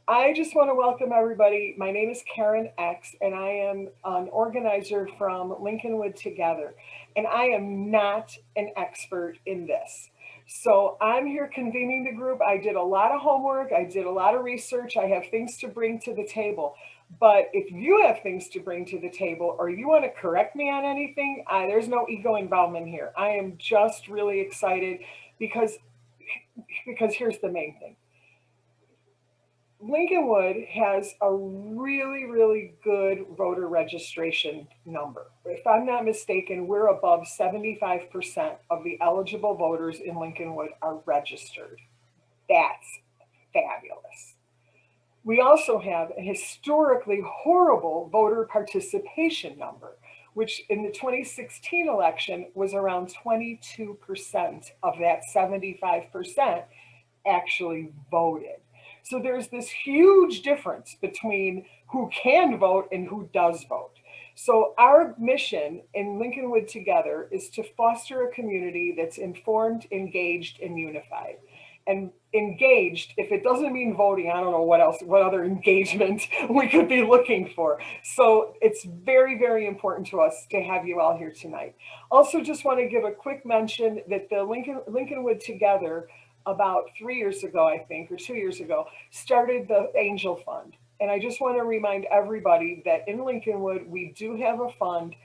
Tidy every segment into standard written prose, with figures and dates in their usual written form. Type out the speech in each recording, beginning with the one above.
I just want to welcome everybody. My name is Karen X, and I am an organizer from Lincolnwood Together. And I am not an expert in this. So I'm here convening the group. I did a lot of homework, I did a lot of research, I have things to bring to the table. But if you have things to bring to the table or you want to correct me on anything, there's no ego involvement here. I am just really excited because here's the main thing. Lincolnwood has a really, really good voter registration number. If I'm not mistaken, we're above 75% of the eligible voters in Lincolnwood are registered. That's fabulous. We also have a historically horrible voter participation number, which in the 2016 election was around 22% of that 75% actually voted. So there's this huge difference between who can vote and who does vote. So our mission in Lincolnwood Together is to foster a community that's informed, engaged, and unified. And engaged, if it doesn't mean voting, I don't know what other engagement we could be looking for. So it's very, very important to us to have you all here tonight. Also, just want to give a quick mention that the Lincolnwood Together about 3 years ago, I think, or 2 years ago, started the Angel Fund. And I just want to remind everybody that in Lincolnwood, we do have a fund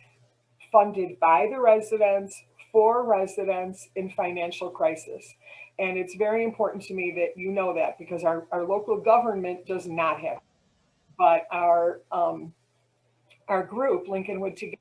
funded by the residents for residents in financial crisis. And it's very important to me that you know that because our local government does not have it. But our group, Lincolnwood Together,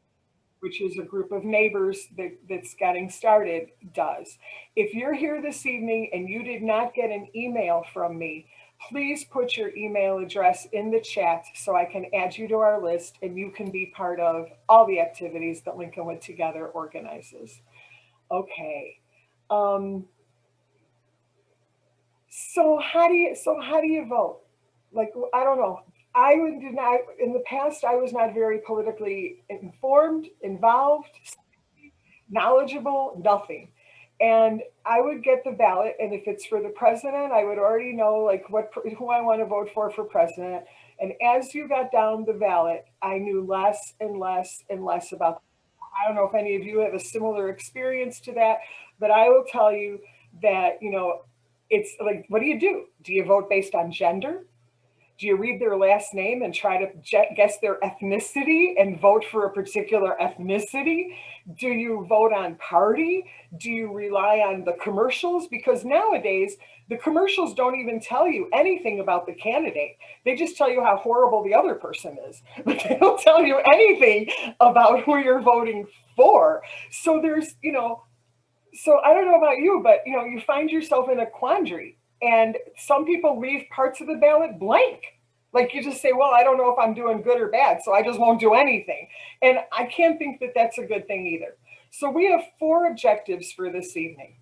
which is a group of neighbors that's getting started, does. If you're here this evening and you did not get an email from me, please put your email address in the chat so I can add you to our list and you can be part of all the activities that Lincolnwood Together organizes. Okay. So how do you vote? Like, I don't know. Did not, in the past, I was not very politically informed, involved, knowledgeable, nothing. And I would get the ballot, and if it's for the president, I would already know like who I want to vote for president. And as you got down the ballot, I knew less and less and less about. I don't know if any of you have a similar experience to that, but I will tell you that it's like, what do you do? Do you vote based on gender? Do you read their last name and try to guess their ethnicity and vote for a particular ethnicity? Do you vote on party? Do you rely on the commercials? Because nowadays, the commercials don't even tell you anything about the candidate. They just tell you how horrible the other person is, but they don't tell you anything about who you're voting for. So so I don't know about you, but you find yourself in a quandary. And some people leave parts of the ballot blank. Like you just say, well, I don't know if I'm doing good or bad, so I just won't do anything. And I can't think that that's a good thing either. So we have 4 objectives for this evening.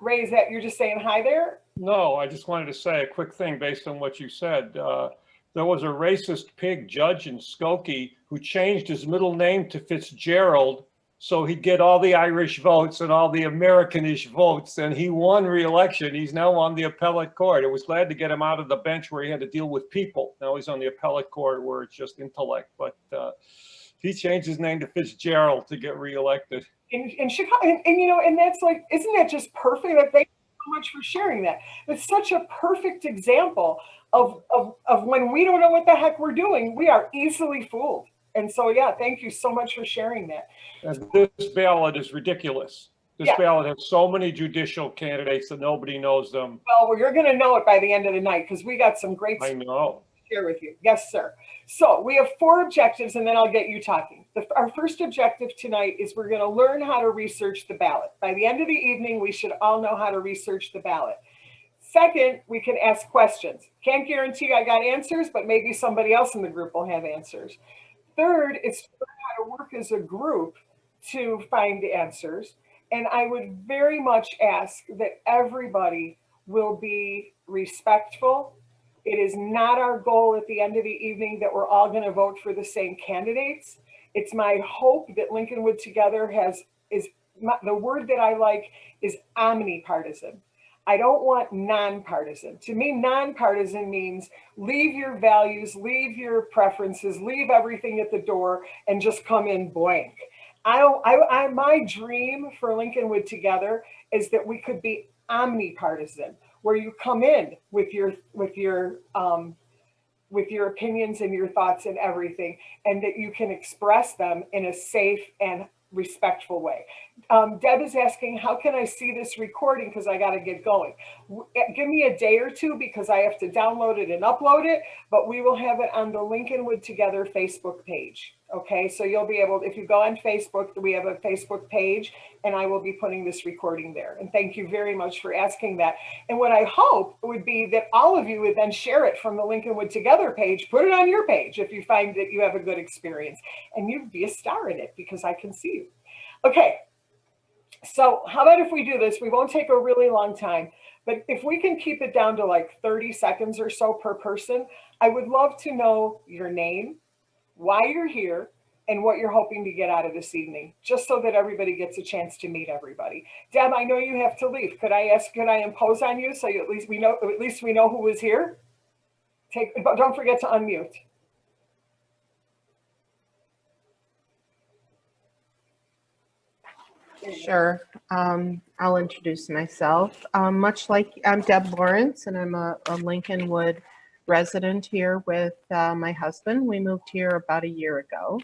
Ray, is that you're just saying hi there? No, I just wanted to say a quick thing based on what you said. There was a racist pig judge in Skokie who changed his middle name to Fitzgerald so he'd get all the Irish votes and all the Americanish votes, and he won re-election. He's now on the appellate court. I was glad to get him out of the bench where he had to deal with people. Now he's on the appellate court where it's just intellect. But he changed his name to Fitzgerald to get reelected. In Chicago, and that's like, isn't that just perfect? Thank you so much for sharing that. It's such a perfect example of when we don't know what the heck we're doing, we are easily fooled. And so, yeah, thank you so much for sharing that. And this ballot is ridiculous. This ballot has so many judicial candidates that nobody knows them. Well, you're going to know it by the end of the night because we got some great stuff to share with you. Yes, sir. So we have 4 objectives, and then I'll get you talking. Our first objective tonight is we're going to learn how to research the ballot. By the end of the evening, we should all know how to research the ballot. Second, we can ask questions. Can't guarantee I got answers, but maybe somebody else in the group will have answers. Third, it's to learn how to work as a group to find answers. And I would very much ask that everybody will be respectful. It is not our goal at the end of the evening that we're all going to vote for the same candidates. It's my hope that Lincolnwood Together the word that I like is omnipartisan. I don't want nonpartisan. To me, nonpartisan means leave your values, leave your preferences, leave everything at the door and just come in blank. My dream for Lincolnwood Together is that we could be omnipartisan, where you come in with your opinions and your thoughts and everything, and that you can express them in a safe and respectful way. Deb is asking, how can I see this recording? Because I got to get going. Give me a day or two because I have to download it and upload it, but we will have it on the Lincolnwood Together Facebook page. Okay, so you'll be able, if you go on Facebook, we have a Facebook page, and I will be putting this recording there. And thank you very much for asking that. And what I hope would be that all of you would then share it from the Lincolnwood Together page, put it on your page if you find that you have a good experience, and you'd be a star in it because I can see you. Okay, so how about if we do this? We won't take a really long time, but if we can keep it down to like 30 seconds or so per person, I would love to know your name, why you're here, and what you're hoping to get out of this evening, just so that everybody gets a chance to meet everybody. Deb, I know you have to leave. Could I impose on you so at least we know who was here? Don't forget to unmute. Sure. I'll introduce myself. Much like I'm Deb Lawrence, and I'm a Lincolnwood resident here with my husband. We moved here about a year ago.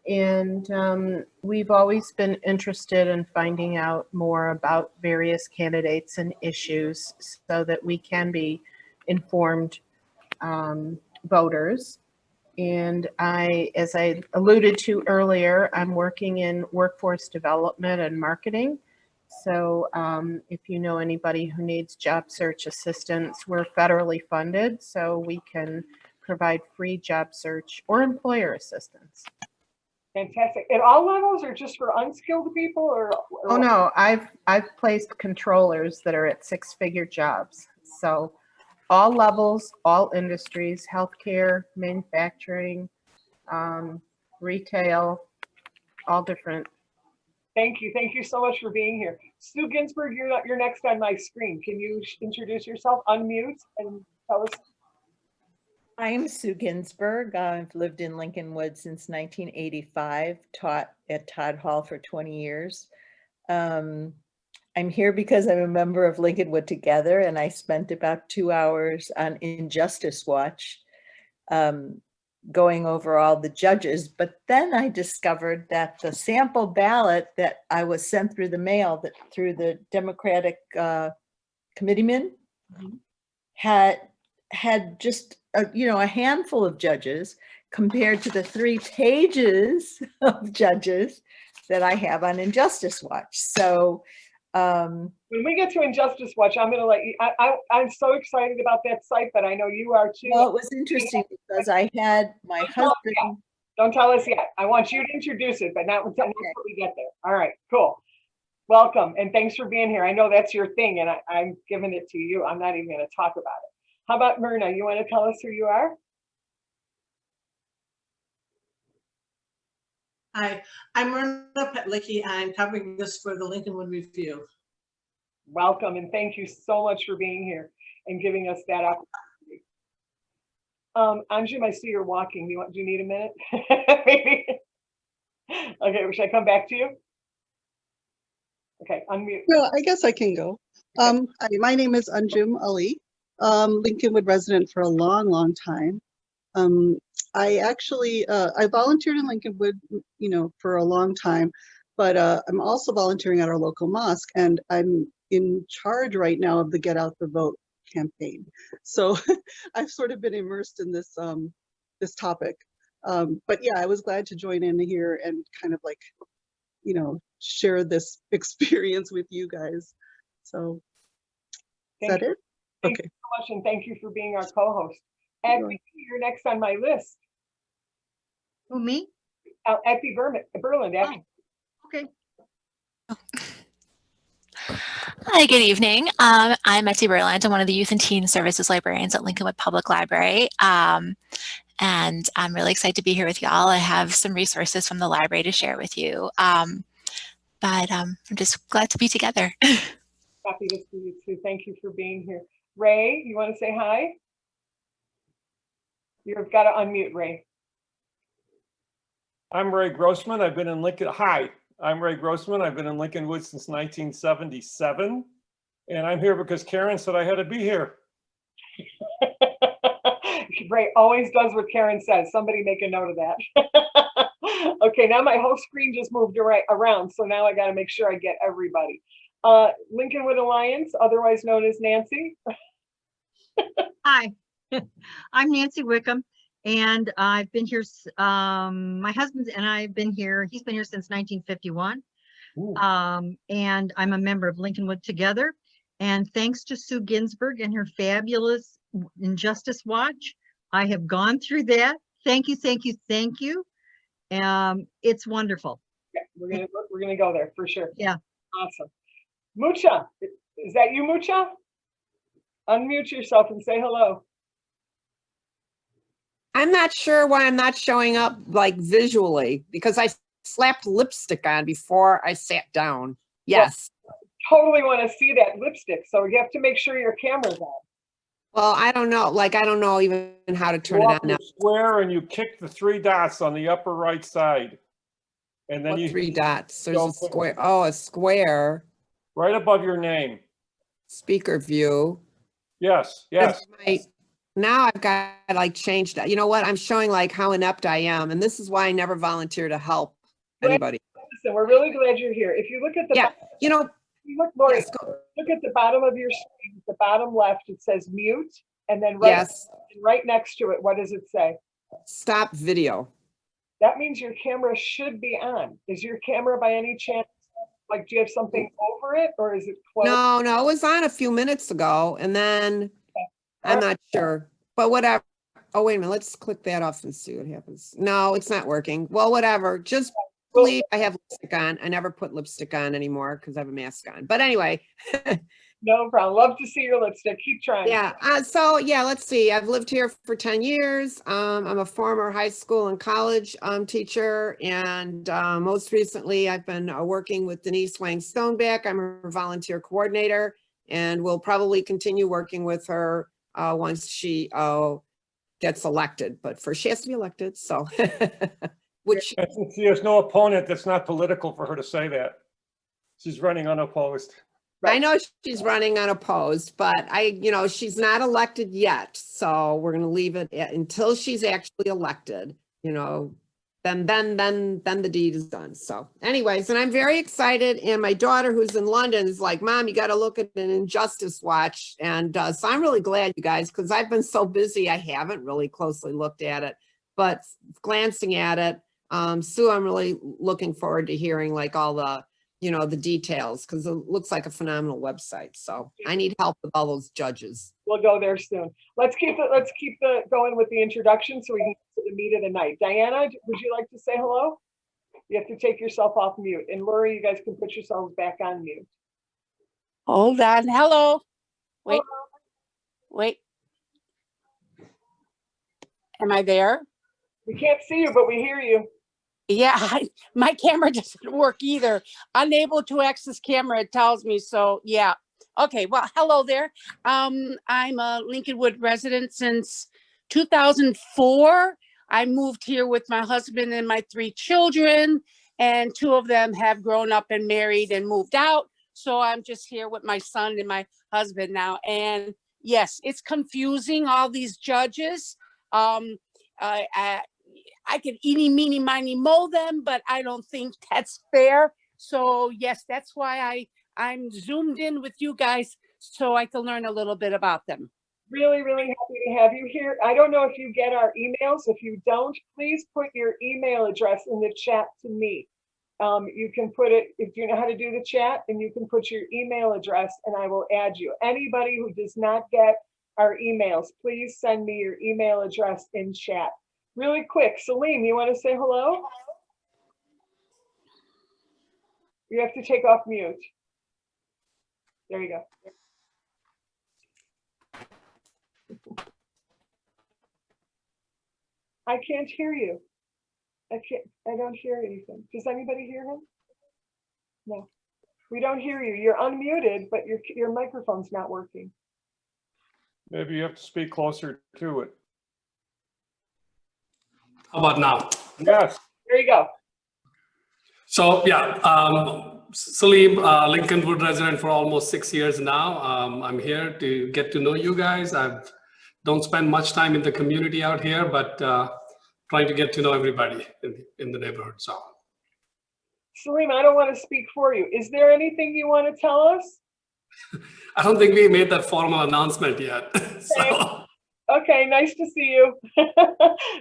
And we've always been interested in finding out more about various candidates and issues so that we can be informed voters. And as I alluded to earlier, I'm working in workforce development and marketing. So if you know anybody who needs job search assistance, we're federally funded, so we can provide free job search or employer assistance. Fantastic. At all levels, or just for unskilled people, or Oh no, I've placed controllers that are at six-figure jobs. So all levels, all industries, healthcare, manufacturing, retail, all different. Thank you. Thank you so much for being here. Sue Ginsburg, you're next on my screen. Can you introduce yourself, unmute, and tell us? I'm Sue Ginsburg. I've lived in Lincolnwood since 1985, taught at Todd Hall for 20 years. I'm here because I'm a member of Lincolnwood Together, and I spent about 2 hours on Injustice Watch going over all the judges. But then I discovered that the sample ballot that I was sent through the mail, through the Democratic committeeman, had just a handful of judges compared to the 3 pages of judges that I have on Injustice Watch. So when we get to Injustice Watch, I'm going to let you. I'm so excited about that site, but I know you are too. Well, it was interesting because I had my husband. Don't tell us yet. I want you to introduce it, but not until we get there. All right, cool. Welcome, and thanks for being here. I know that's your thing, and I'm giving it to you. I'm not even going to talk about it. How about Myrna? You want to tell us who you are? Hi, I'm Myrna Petlicki. I'm covering this for the Lincolnwood Review. Welcome, and thank you so much for being here and giving us that opportunity. Anjum, I see you're walking. Do you need a minute? Maybe. Okay, should I come back to you? Okay, unmute. No, I guess I can go. Hi, my name is Anjum Ali, Lincolnwood resident for a long, long time. I actually, I volunteered in Lincolnwood, for a long time, but I'm also volunteering at our local mosque, and I'm in charge right now of the Get Out the Vote campaign. So I've sort of been immersed in this this topic. But yeah, I was glad to join in here and kind of like, share this experience with you guys. So is that it? Thank you so much, and thank you for being our co-host. Effie, you're next on my list. Who, me? Effie Berland. Effie. Okay. Hi, good evening. I'm Etsy Berland. I'm one of the Youth and Teen Services Librarians at Lincolnwood Public Library. And I'm really excited to be here with y'all. I have some resources from the library to share with you. But I'm just glad to be together. Happy to see you too. Thank you for being here. Ray, you want to say hi? You've got to unmute, Ray. I'm Ray Grossman. I've been in Lincoln. Hi, I'm Ray Grossman. I've been in Lincolnwood since 1977. And I'm here because Karen said I had to be here. Ray always does what Karen says. Somebody make a note of that. Okay, now my whole screen just moved around, so now I got to make sure I get everybody. Lincolnwood Alliance, otherwise known as Nancy. Hi, I'm Nancy Wickham, and I've been here, my husband and I have been here, he's been here since 1951. Ooh. And I'm a member of Lincolnwood Together. And thanks to Sue Ginsburg and her fabulous Injustice Watch, I have gone through that. Thank you, thank you, thank you. It's wonderful. Yeah, we're gonna go there for sure. Yeah. Awesome. Mucha, is that you, Mucha? Unmute yourself and say hello. I'm not sure why I'm not showing up like visually because I slapped lipstick on before I sat down. Yes. Totally want to see that lipstick, so you have to make sure your camera's on. Well, I don't know. Like, I don't know even how to turn Go it up on to now. the square and you kick the 3 dots on the upper right side. And then What you 3 dots? There's go a square. Oh, a square. right above your name. Speaker view. Yes, yes. Now I've got to like change that. You know what? I'm showing like how inept I am. And this is why I never volunteer to help anybody. Listen, we're really glad you're here. If you look at the Yeah. You know, Lori, yes, look at the bottom of your screen, the bottom left, it says mute, and then right next to it, what does it say? Stop video. That means your camera should be on. Is your camera by any chance, like, do you have something over it, or is it closed? No, it was on a few minutes ago, and then I'm not sure, but whatever. Oh, wait a minute. Let's click that off and see what happens. No, it's not working. Well, whatever. Just believe I have lipstick on. I never put lipstick on anymore because I have a mask on. But anyway. No problem. Love to see your lipstick. Keep trying. Yeah. So yeah, let's see. I've lived here for 10 years. I'm a former high school and college teacher. And most recently, I've been working with Denise Wang Stoneback. I'm her volunteer coordinator, and we'll probably continue working with her once she gets elected. But first she has to be elected. So, which There's no opponent that's not political for her to say that. She's running unopposed. I know she's running unopposed, but she's not elected yet. So we're going to leave it until she's actually elected, then the deed is done. So anyways, and I'm very excited. And my daughter who's in London is like, Mom, you got to look at an Injustice Watch. And so I'm really glad, you guys, because I've been so busy. I haven't really closely looked at it, but glancing at it, Sue, I'm really looking forward to hearing like all the the details, because it looks like a phenomenal website. So I need help with all those judges. We'll go there soon. Let's keep going with the introduction so we can get to the meat of the night. Diana, would you like to say hello? You have to take yourself off mute. And Lori, you guys can put yourselves back on mute. Hold on. Hello. Wait. Hello. Wait. Am I there? We can't see you, but we hear you. Yeah, my camera doesn't work either. Unable to access camera, it tells me. So yeah. Okay, well, hello there. I'm a Lincolnwood resident since 2004. I moved here with my husband and my 3 children, and 2 of them have grown up and married and moved out. So I'm just here with my son and my husband now. And yes, it's confusing, all these judges. I could eeny, meeny, miny, moe them, but I don't think that's fair. So yes, that's why I'm zoomed in with you guys so I can learn a little bit about them. Really, really happy to have you here. I don't know if you get our emails. If you don't, please put your email address in the chat to me. You can put it, if you know how to do the chat, and you can put your email address and I will add you. Anybody who does not get our emails, please send me your email address in chat. Really quick, Salim, you want to say hello? You have to take off mute. There you go. I can't hear you. I don't hear anything. Does anybody hear him? No. We don't hear you. You're unmuted, but your microphone's not working. Maybe you have to speak closer to it. How about now? Yes. There you go. So yeah, Salim, Lincolnwood resident for almost 6 years now. I'm here to get to know you guys. I don't spend much time in the community out here, but trying to get to know everybody in the neighborhood. So Salim, I don't want to speak for you. Is there anything you want to tell us? I don't think we made that formal announcement yet. So Okay, nice to see you.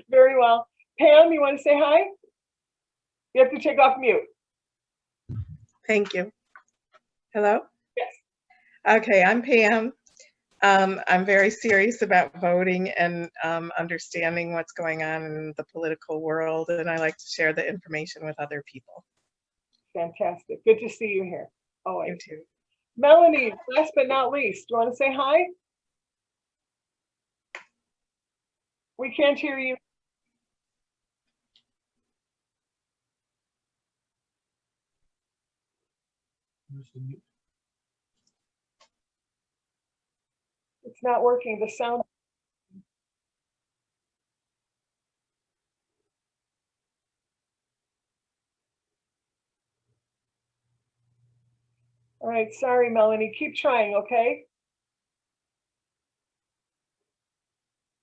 Very well. Pam, you want to say hi? You have to take off mute. Thank you. Hello? Yes. Okay, I'm Pam. I'm very serious about voting and understanding what's going on in the political world, and I like to share the information with other people. Fantastic. Good to see you here. Oh, You too. Melanie, last but not least, do you want to say hi? We can't hear you. It's not working. The sound. All right, sorry, Melanie. Keep trying, okay?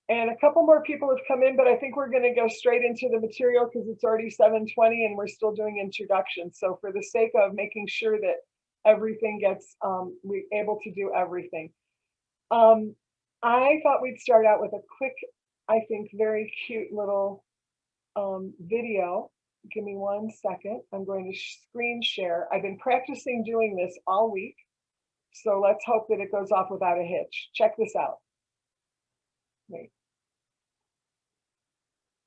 And a couple more people have come in, but I think we're going to go straight into the material because it's already 7:20 and we're still doing introductions. So for the sake of making sure that everything gets, we're able to do everything. I thought we'd start out with a quick, I think, very cute little video. Give me 1 second. I'm going to screen share. I've been practicing doing this all week. So let's hope that it goes off without a hitch. Check this out. Wait.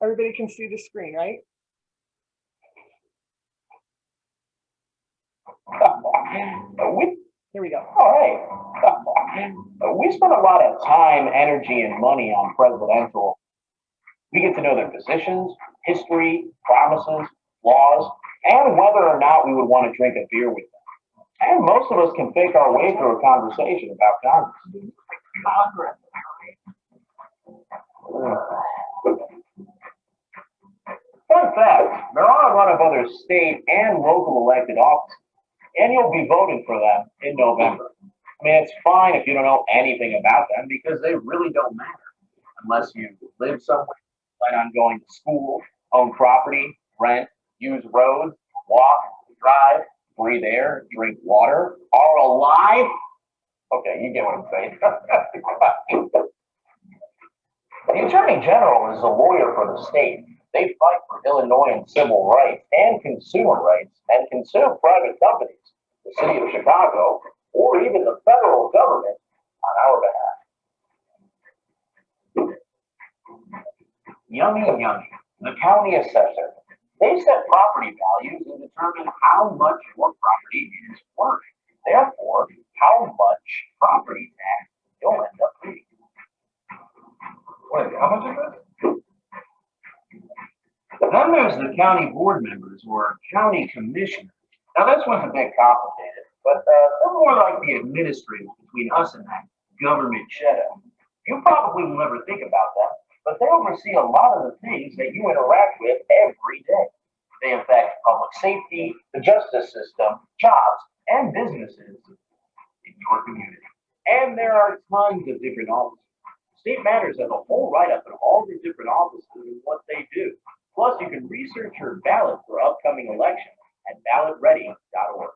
Everybody can see the screen, right? Here we go. All right. We spend a lot of time, energy, and money on presidential. We get to know their positions, history, promises, laws, and whether or not we would want to drink a beer with them. And most of us can fake our way through a conversation about Congress. Fun fact, there are a lot of other state and local elected offices, and you'll be voting for them in November. I mean, it's fine if you don't know anything about them because they really don't matter unless you live somewhere, plan on going to school, own property, rent, use roads, walk, drive, breathe air, drink water, are alive. Okay, you get what I'm saying. The Attorney General is a lawyer for the state. They fight for Illinois civil rights and consumer rights and can sue private companies, the city of Chicago, or even the federal government on our behalf. Yummy, the county assessor. They set property values and determine how much your property is worth. Therefore, how much property tax you'll end up paying. Wait, how much is it? Then there's the county board members or county commissioners. Now this one's a bit complicated, but they're more like the administrators between us and that government shadow. You probably will never think about them, but they oversee a lot of the things that you interact with every day. They affect public safety, the justice system, jobs, and businesses in your community. And there are tons of different offices. State Matters has a whole write-up of all the different offices and what they do. Plus, you can research your ballot for upcoming elections at ballotready.org.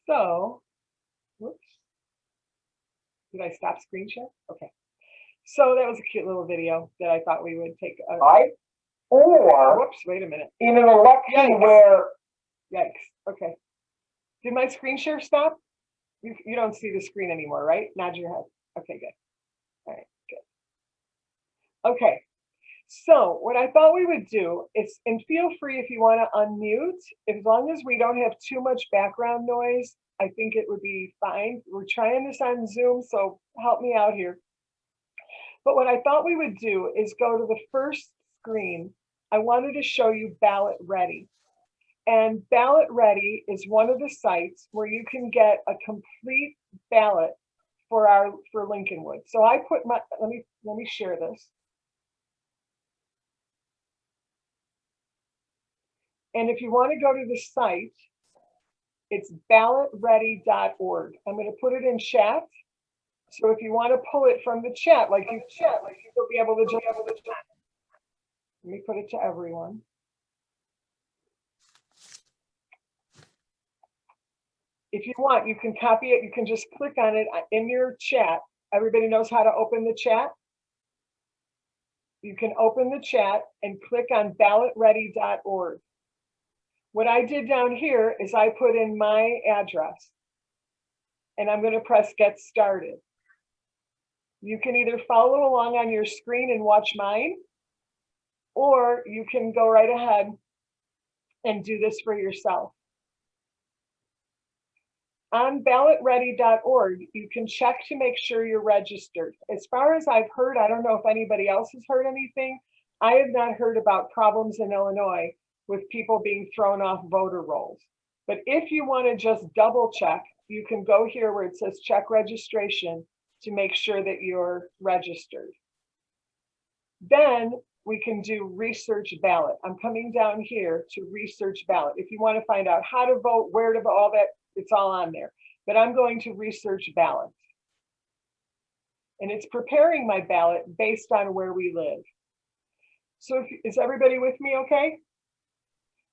So, whoops. Did I stop screen share? Okay. So that was a cute little video that I thought we would take. Right? Or, Whoops, wait a minute. in an election where... Yikes. Okay. Did my screen share stop? You don't see the screen anymore, right? Nod your head. Okay, good. All right, good. Okay. So what I thought we would do is, and feel free if you want to unmute, as long as we don't have too much background noise, I think it would be fine. We're trying this on Zoom, so help me out here. But what I thought we would do is go to the first screen I wanted to show you Ballot Ready. And Ballot Ready is one of the sites where you can get a complete ballot for Lincolnwood. So I put my, let me share this. And if you want to go to the site, it's ballotready.org. I'm going to put it in chat. So if you want to pull it from the chat, you'll be able to let me put it to everyone. If you want, you can copy it. You can just click on it in your chat. Everybody knows how to open the chat. You can open the chat and click on ballotready.org. What I did down here is I put in my address and I'm going to press get started. You can either follow along on your screen and watch mine, or you can go right ahead and do this for yourself. On ballotready.org, you can check to make sure you're registered. As far as I've heard, I don't know if anybody else has heard anything. I have not heard about problems in Illinois with people being thrown off voter rolls. But if you want to just double check, you can go here where it says check registration to make sure that you're registered. Then we can do research ballot. I'm coming down here to research ballot. If you want to find out how to vote, where to vote, all that, it's all on there. But I'm going to research ballot. And it's preparing my ballot based on where we live. So is everybody with me okay?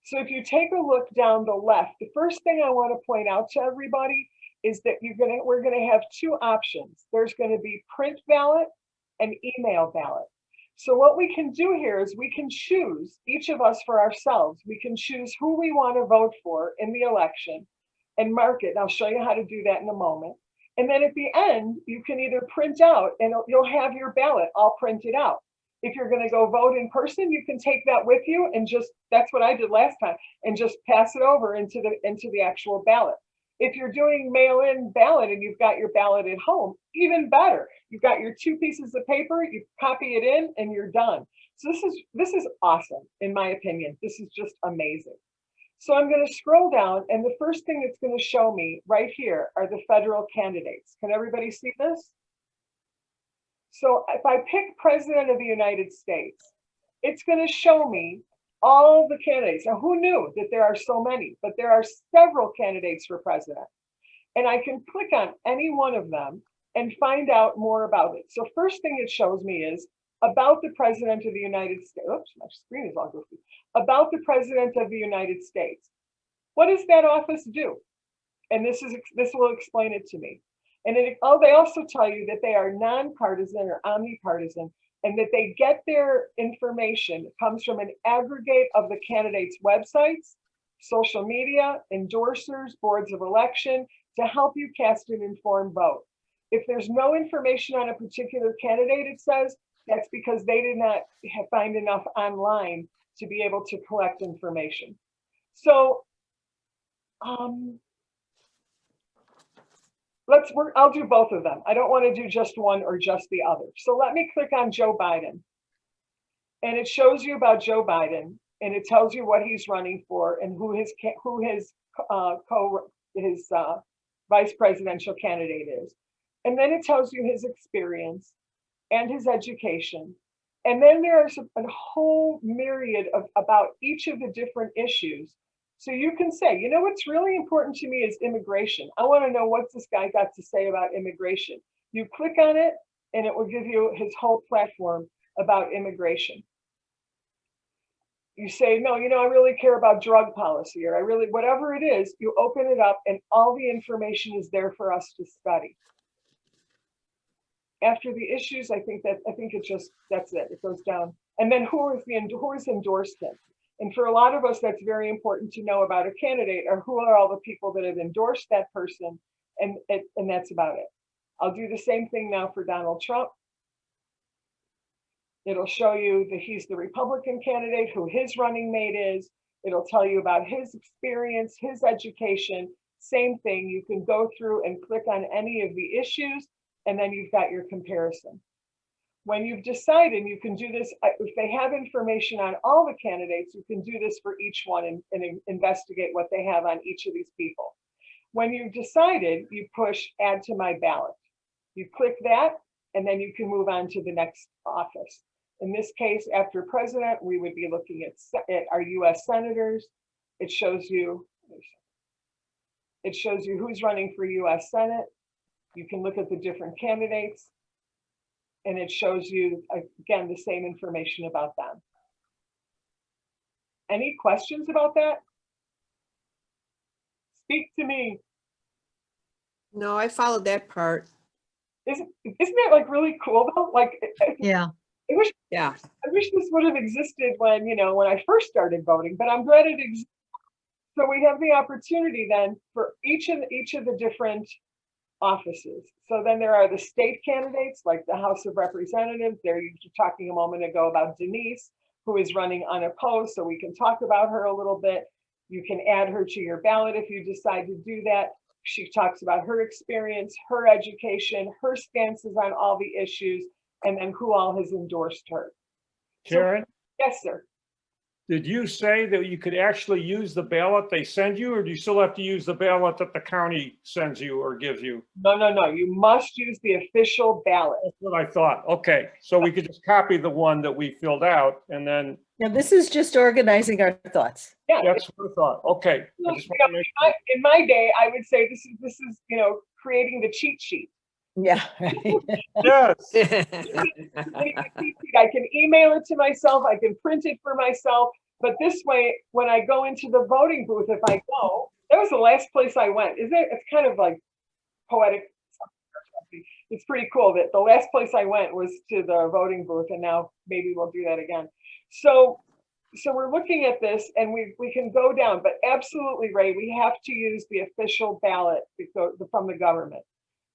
So if you take a look down the left, the first thing I want to point out to everybody is that we're going to have two options. There's going to be print ballot and email ballot. So what we can do here is we can choose, each of us for ourselves, we can choose who we want to vote for in the election and mark it. And I'll show you how to do that in a moment. And then at the end, you can either print out and you'll have your ballot all printed out. If you're going to go vote in person, you can take that with you and just, that's what I did last time, and just pass it over into the actual ballot. If you're doing mail-in ballot and you've got your ballot at home, even better. You've got your two pieces of paper, you copy it in and you're done. So this is awesome, in my opinion. This is just amazing. So I'm going to scroll down, and the first thing it's going to show me right here are the federal candidates. Can everybody see this? So if I pick President of the United States, it's going to show me all the candidates. Now, who knew that there are so many? But there are several candidates for president. And I can click on any one of them and find out more about it. So first thing it shows me is about the President of the United States. Oops, my screen is all goofy. About the President of the United States. What does that office do? And this will explain it to me. And they also tell you that they are nonpartisan or omnipartisan, and that they get their information, it comes from an aggregate of the candidates' websites, social media, endorsers, boards of election, to help you cast an informed vote. If there's no information on a particular candidate, it says, that's because they did not find enough online to be able to collect information. So, I'll do both of them. I don't want to do just one or just the other. So let me click on Joe Biden. And it shows you about Joe Biden, and it tells you what he's running for and who his vice presidential candidate is. And then it tells you his experience and his education. And then there's a whole myriad about each of the different issues. So you can say, you know, what's really important to me is immigration. I want to know what this guy got to say about immigration. You click on it and it will give you his whole platform about immigration. You say, no, you know, I really care about drug policy, or whatever it is, you open it up and all the information is there for us to study. After the issues, that's it. It goes down. And then who has endorsed him? And for a lot of us, that's very important to know about a candidate, or who are all the people that have endorsed that person, and that's about it. I'll do the same thing now for Donald Trump. It'll show you that he's the Republican candidate, who his running mate is. It'll tell you about his experience, his education. Same thing. You can go through and click on any of the issues, and then you've got your comparison. When you've decided, you can do this, if they have information on all the candidates, you can do this for each one and investigate what they have on each of these people. When you've decided, you push add to my ballot. You click that, and then you can move on to the next office. In this case, after president, we would be looking at our US senators. It shows you who's running for US Senate. You can look at the different candidates, and it shows you, again, the same information about them. Any questions about that? Speak to me. No, I followed that part. Isn't that like really cool though? Like, Yeah. Yeah. I wish this would have existed when, when I first started voting, but I'm glad it exists. So we have the opportunity then for each of the different offices. So then there are the state candidates, like the House of Representatives. There you were talking a moment ago about Denise, who is running unopposed. So we can talk about her a little bit. You can add her to your ballot if you decide to do that. She talks about her experience, her education, her stances on all the issues, and then who all has endorsed her. Karen, Yes, sir. did you say that you could actually use the ballot they send you, or do you still have to use the ballot that the county sends you or gives you? No. You must use the official ballot. That's what I thought. Okay, so we could just copy the one that we filled out and then. Now, this is just organizing our thoughts. Yeah. That's what I thought. Okay. I just want to make sure. In my day, I would say this is creating the cheat sheet. Yeah. Right. Yes. I can email it to myself. I can print it for myself. But this way, when I go into the voting booth, if I go, that was the last place I went. It's kind of like poetic. It's pretty cool that the last place I went was to the voting booth, and now maybe we'll do that again. So we're looking at this, and we can go down, but absolutely, Ray, we have to use the official ballot from the government.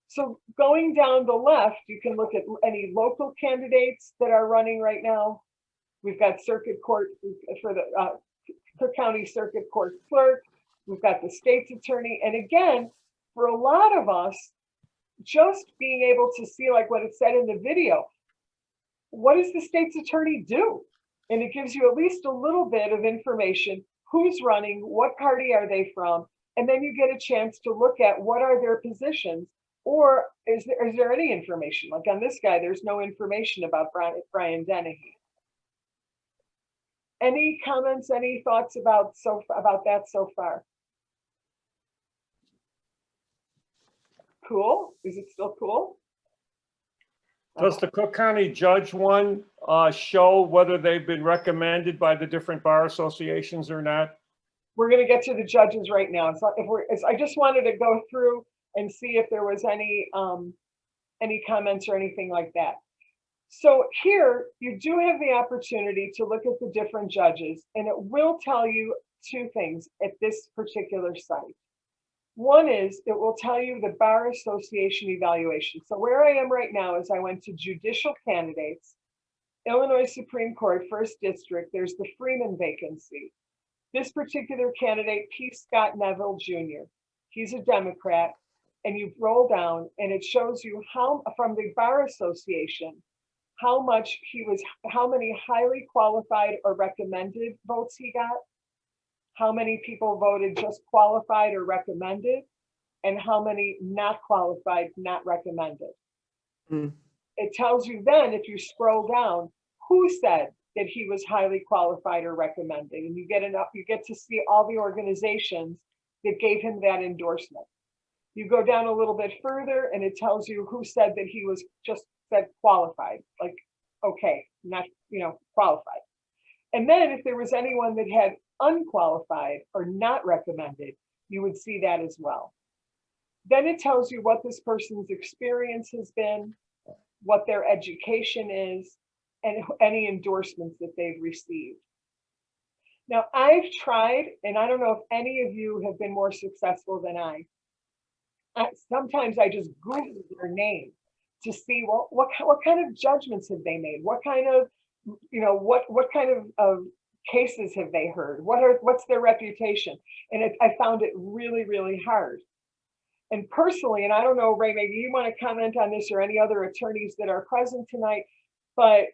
So going down the left, you can look at any local candidates that are running right now. We've got circuit court for the Cook County Circuit Court Clerk. We've got the state's attorney. And again, for a lot of us, just being able to see, like what it said in the video, what does the state's attorney do? And it gives you at least a little bit of information. Who's running? What party are they from? And then you get a chance to look at what are their positions. Or is there any information? Like on this guy, there's no information about Brian Dennehy. Any comments, any thoughts about that so far? Cool. Is it still cool? Does the Cook County judge one show whether they've been recommended by the different bar associations or not? We're going to get to the judges right now. I just wanted to go through and see if there was any comments or anything like that. So here you do have the opportunity to look at the different judges, and it will tell you two things at this particular site. One is it will tell you the Bar Association evaluation. So where I am right now is I went to judicial candidates, Illinois Supreme Court, 1st District, there's the Freeman vacancy. This particular candidate, P. Scott Neville Jr., he's a Democrat, and you roll down and it shows you how, from the Bar Association, how many highly qualified or recommended votes he got, how many people voted just qualified or recommended, and how many not qualified, not recommended. It tells you then, if you scroll down, who said that he was highly qualified or recommended, and you get to see all the organizations that gave him that endorsement. You go down a little bit further and it tells you who said that he was just said qualified, like, okay, not, qualified. And then if there was anyone that had unqualified or not recommended, you would see that as well. Then it tells you what this person's experience has been, what their education is, and any endorsements that they've received. Now, I've tried, and I don't know if any of you have been more successful than I. Sometimes I just Google their name to see what kind of judgments have they made? What kind of, what kind of cases have they heard? What's their reputation? And I found it really, really hard. And personally, and I don't know, Ray, maybe you want to comment on this or any other attorneys that are present tonight, But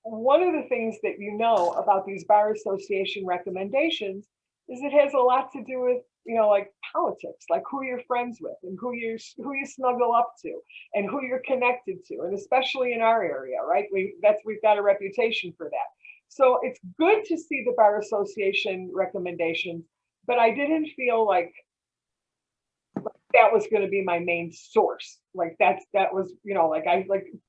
one of the things that you know about these bar association recommendations is it has a lot to do with, like politics, like who you're friends with and who you snuggle up to and who you're connected to. And especially in our area, right? We've got a reputation for that. So it's good to see the bar association recommendations, but I didn't feel like that was going to be my main source. Like that was,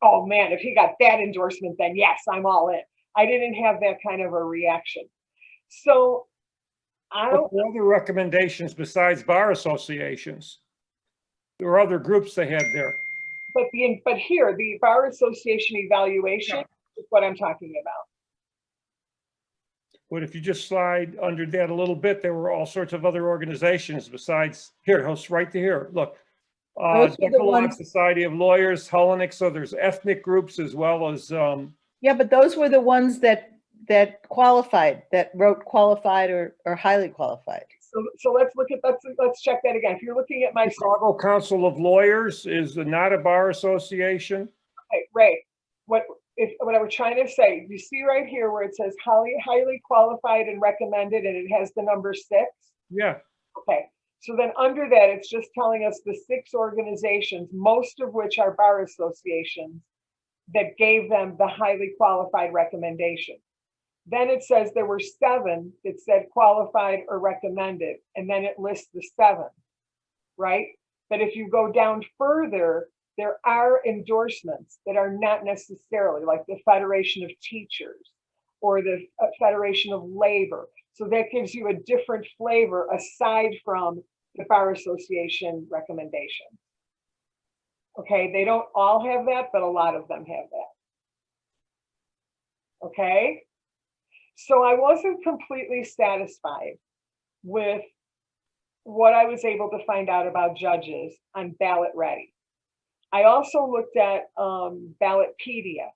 oh man, if he got that endorsement, then yes, I'm all in. I didn't have that kind of a reaction. So What were other recommendations besides bar associations? There were other groups they had there. But here, the bar association evaluation is what I'm talking about. But if you just slide under that a little bit, there were all sorts of other organizations besides here. Host right to here. Look, Decalogue Society of Lawyers, Hellenic. So there's ethnic groups as well as. Yeah, but those were the ones that qualified, that wrote qualified or highly qualified. So let's look at let's check that again. If you're looking at my Chicago Council of Lawyers is not a bar association. Okay, right. What I was trying to say, you see right here where it says highly qualified and recommended, and it has the number 6. Yeah. Okay. So then under that, it's just telling us the 6 organizations, most of which are bar associations, that gave them the highly qualified recommendation. Then it says there were 7 that said qualified or recommended, and then it lists the 7, right? But if you go down further, there are endorsements that are not necessarily like the Federation of Teachers or the Federation of Labor. So that gives you a different flavor aside from the Bar Association recommendation. Okay, they don't all have that, but a lot of them have that. Okay, so I wasn't completely satisfied with what I was able to find out about judges on Ballot Ready. I also looked at Ballotpedia,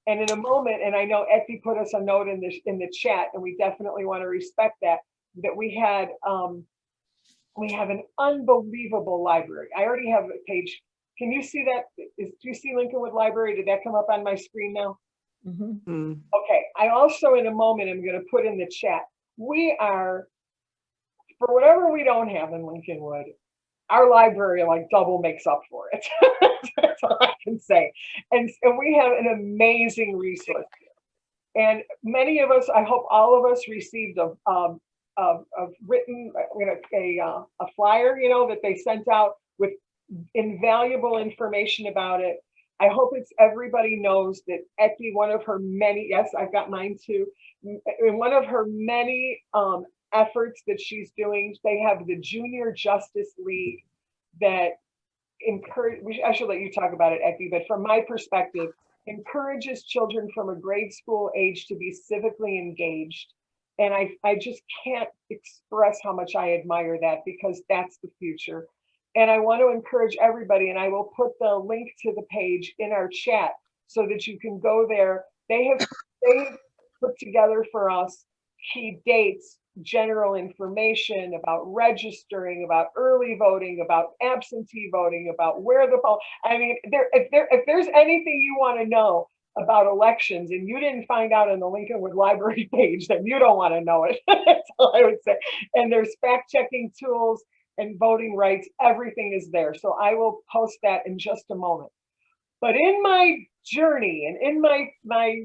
and in a moment, and I know Effie put us a note in the chat, and we definitely want to respect that we have an unbelievable library. I already have a page. Can you see that? Do you see Lincolnwood Library? Did that come up on my screen now? Mm-hmm. Okay. I also, in a moment, I'm going to put in the chat. We are, for whatever we don't have in Lincolnwood, our library like double makes up for it. That's all I can say. And we have an amazing resource. And many of us, I hope all of us received a written, a flyer, that they sent out with invaluable information about it. I hope everybody knows that Etty, one of her many, yes, I've got mine too. In one of her many efforts that she's doing, they have the Junior Justice League that I should let you talk about it, Effie, but from my perspective, encourages children from a grade school age to be civically engaged. And I just can't express how much I admire that, because that's the future. And I want to encourage everybody, and I will put the link to the page in our chat so that you can go there. They have put together for us key dates, general information about registering, about early voting, about absentee voting, about where the vote. I mean, if there's anything you want to know about elections and you didn't find out on the Lincolnwood Library page, then you don't want to know it. That's all I would say. And there's fact-checking tools and voting rights. Everything is there. So I will post that in just a moment. But in my journey and in my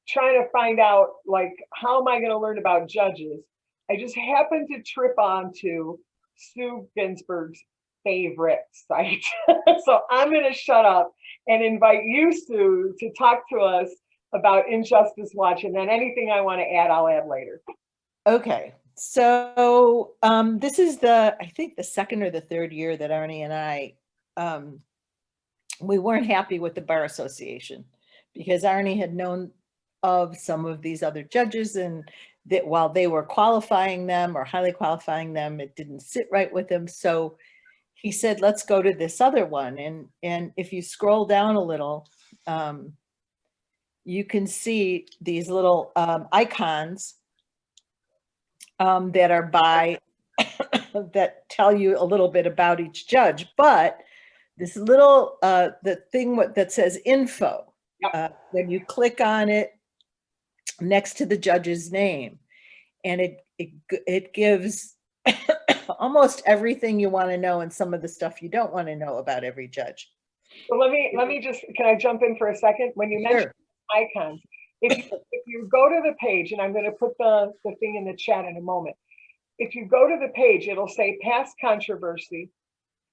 trying to find out, like, how am I going to learn about judges, I just happened to trip onto Sue Ginsburg's favorite site. So I'm going to shut up and invite you, Sue, to talk to us about Injustice Watch, and then anything I want to add, I'll add later. Okay. So this is I think the second or the third year that Arnie and I, we weren't happy with the Bar Association, because Arnie had known of some of these other judges, and that while they were qualifying them or highly qualifying them, it didn't sit right with him. So he said, let's go to this other one. And if you scroll down a little, you can see these little icons that are by, that tell you a little bit about each judge. But this little, the thing that says info, Then you click on it next to the judge's name, and it gives almost everything you want to know and some of the stuff you don't want to know about every judge. So let me just, can I jump in for a second? When you mentioned icons, if you go to the page, and I'm going to put the thing in the chat in a moment. If you go to the page, it'll say past controversy,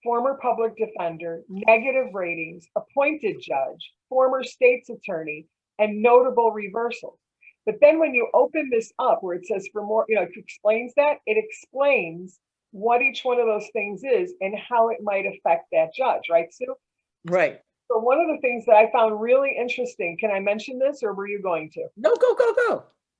former public defender, negative ratings, appointed judge, former state's attorney, and notable reversals. But then when you open this up where it says for more, it explains that, it explains what each one of those things is and how it might affect that judge, right, Sue? Right. So one of the things that I found really interesting, can I mention this or were you going to? No, go.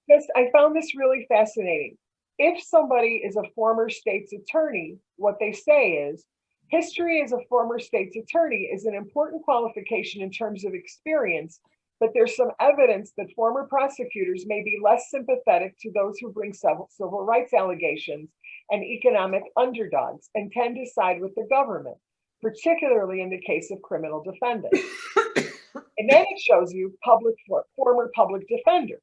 Because I found this really fascinating. If somebody is a former state's attorney, what they say is, history as a former state's attorney is an important qualification in terms of experience, but there's some evidence that former prosecutors may be less sympathetic to those who bring civil rights allegations and economic underdogs and tend to side with the government, particularly in the case of criminal defendants. And then it shows you former public defender.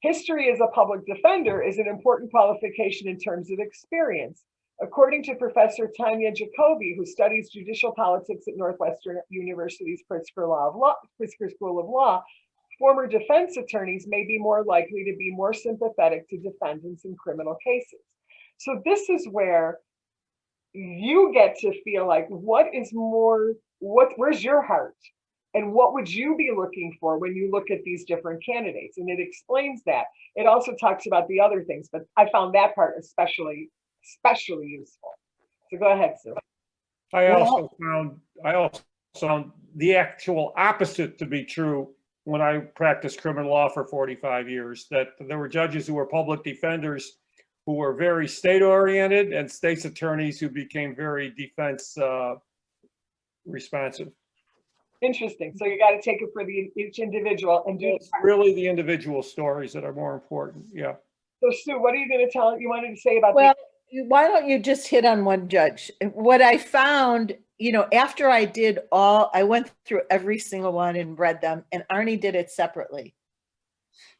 History as a public defender is an important qualification in terms of experience. According to Professor Tanya Jacoby, who studies judicial politics at Northwestern University's Pritzker School of Law, former defense attorneys may be more likely to be more sympathetic to defendants in criminal cases. So this is where you get to feel like, where's your heart? And what would you be looking for when you look at these different candidates? And it explains that. It also talks about the other things, but I found that part especially useful. So go ahead, Sue. I also found the actual opposite to be true when I practiced criminal law for 45 years, that there were judges who were public defenders who were very state-oriented and state's attorneys who became very defense responsive. Interesting. So you got to take it for each individual and do it's really the individual stories that are more important. Yeah. So Sue, what are you going to tell? You wanted to say about? Well, why don't you just hit on one judge? What I found, after I went through every single one and read them, and Arnie did it separately.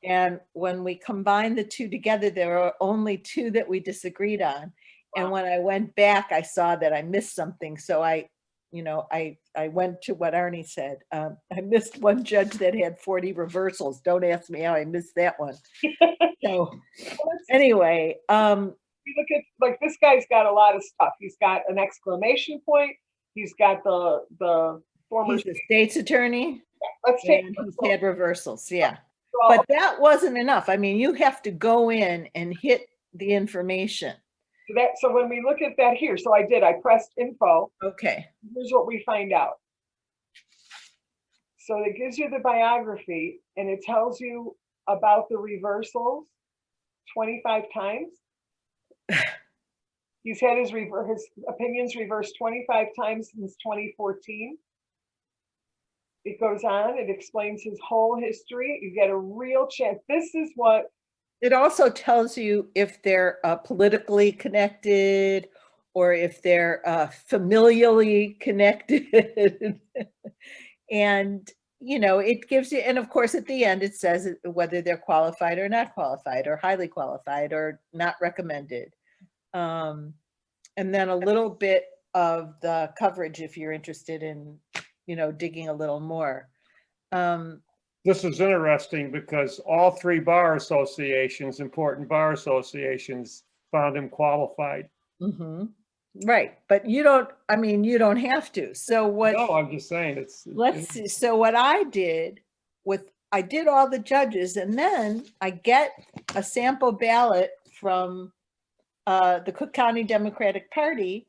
And when we combined the two together, there were only two that we disagreed on. And when I went back, I saw that I missed something. So I went to what Arnie said. I missed one judge that had 40 reversals. Don't ask me how I missed that one. So anyway, we look at, like, this guy's got a lot of stuff. He's got an exclamation point. He's got the former he's a state's attorney. Yeah, let's take. He's had reversals. Yeah. But that wasn't enough. I mean, you have to go in and hit the information. So when we look at that here, I pressed info. Okay. Here's what we find out. So it gives you the biography and it tells you about the reversals 25 times. He's had his opinions reversed 25 times since 2014. It goes on, it explains his whole history. You get a real chance. This is what it also tells you if they're politically connected or if they're familially connected. And, it gives you, and of course, at the end, it says whether they're qualified or not qualified or highly qualified or not recommended. And then a little bit of the coverage if you're interested in, digging a little more. This is interesting because all three important bar associations found him qualified. Mm-hmm. Right. But you don't have to. So no, I'm just saying let's see. So what I did all the judges, and then I get a sample ballot from the Cook County Democratic Party,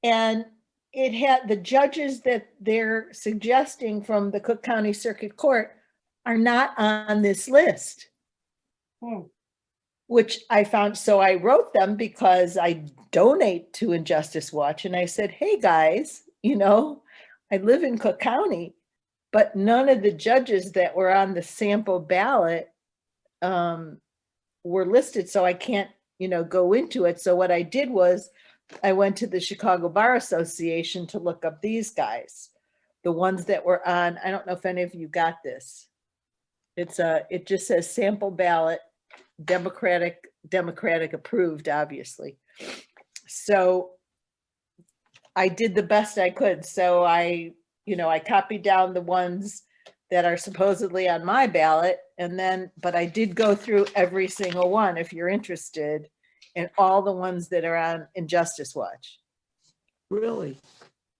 and it had the judges that they're suggesting from the Cook County Circuit Court are not on this list, which I found. So I wrote them because I donate to Injustice Watch. And I said, hey guys, I live in Cook County, but none of the judges that were on the sample ballot were listed. So I can't, go into it. So what I did was I went to the Chicago Bar Association to look up these guys. the ones that were on, I don't know if any of you got this. It just says sample ballot, Democratic approved, obviously. So I did the best I could. So I copied down the ones that are supposedly on my ballot, but I did go through every single one, if you're interested, and all the ones that are on Injustice Watch. Really?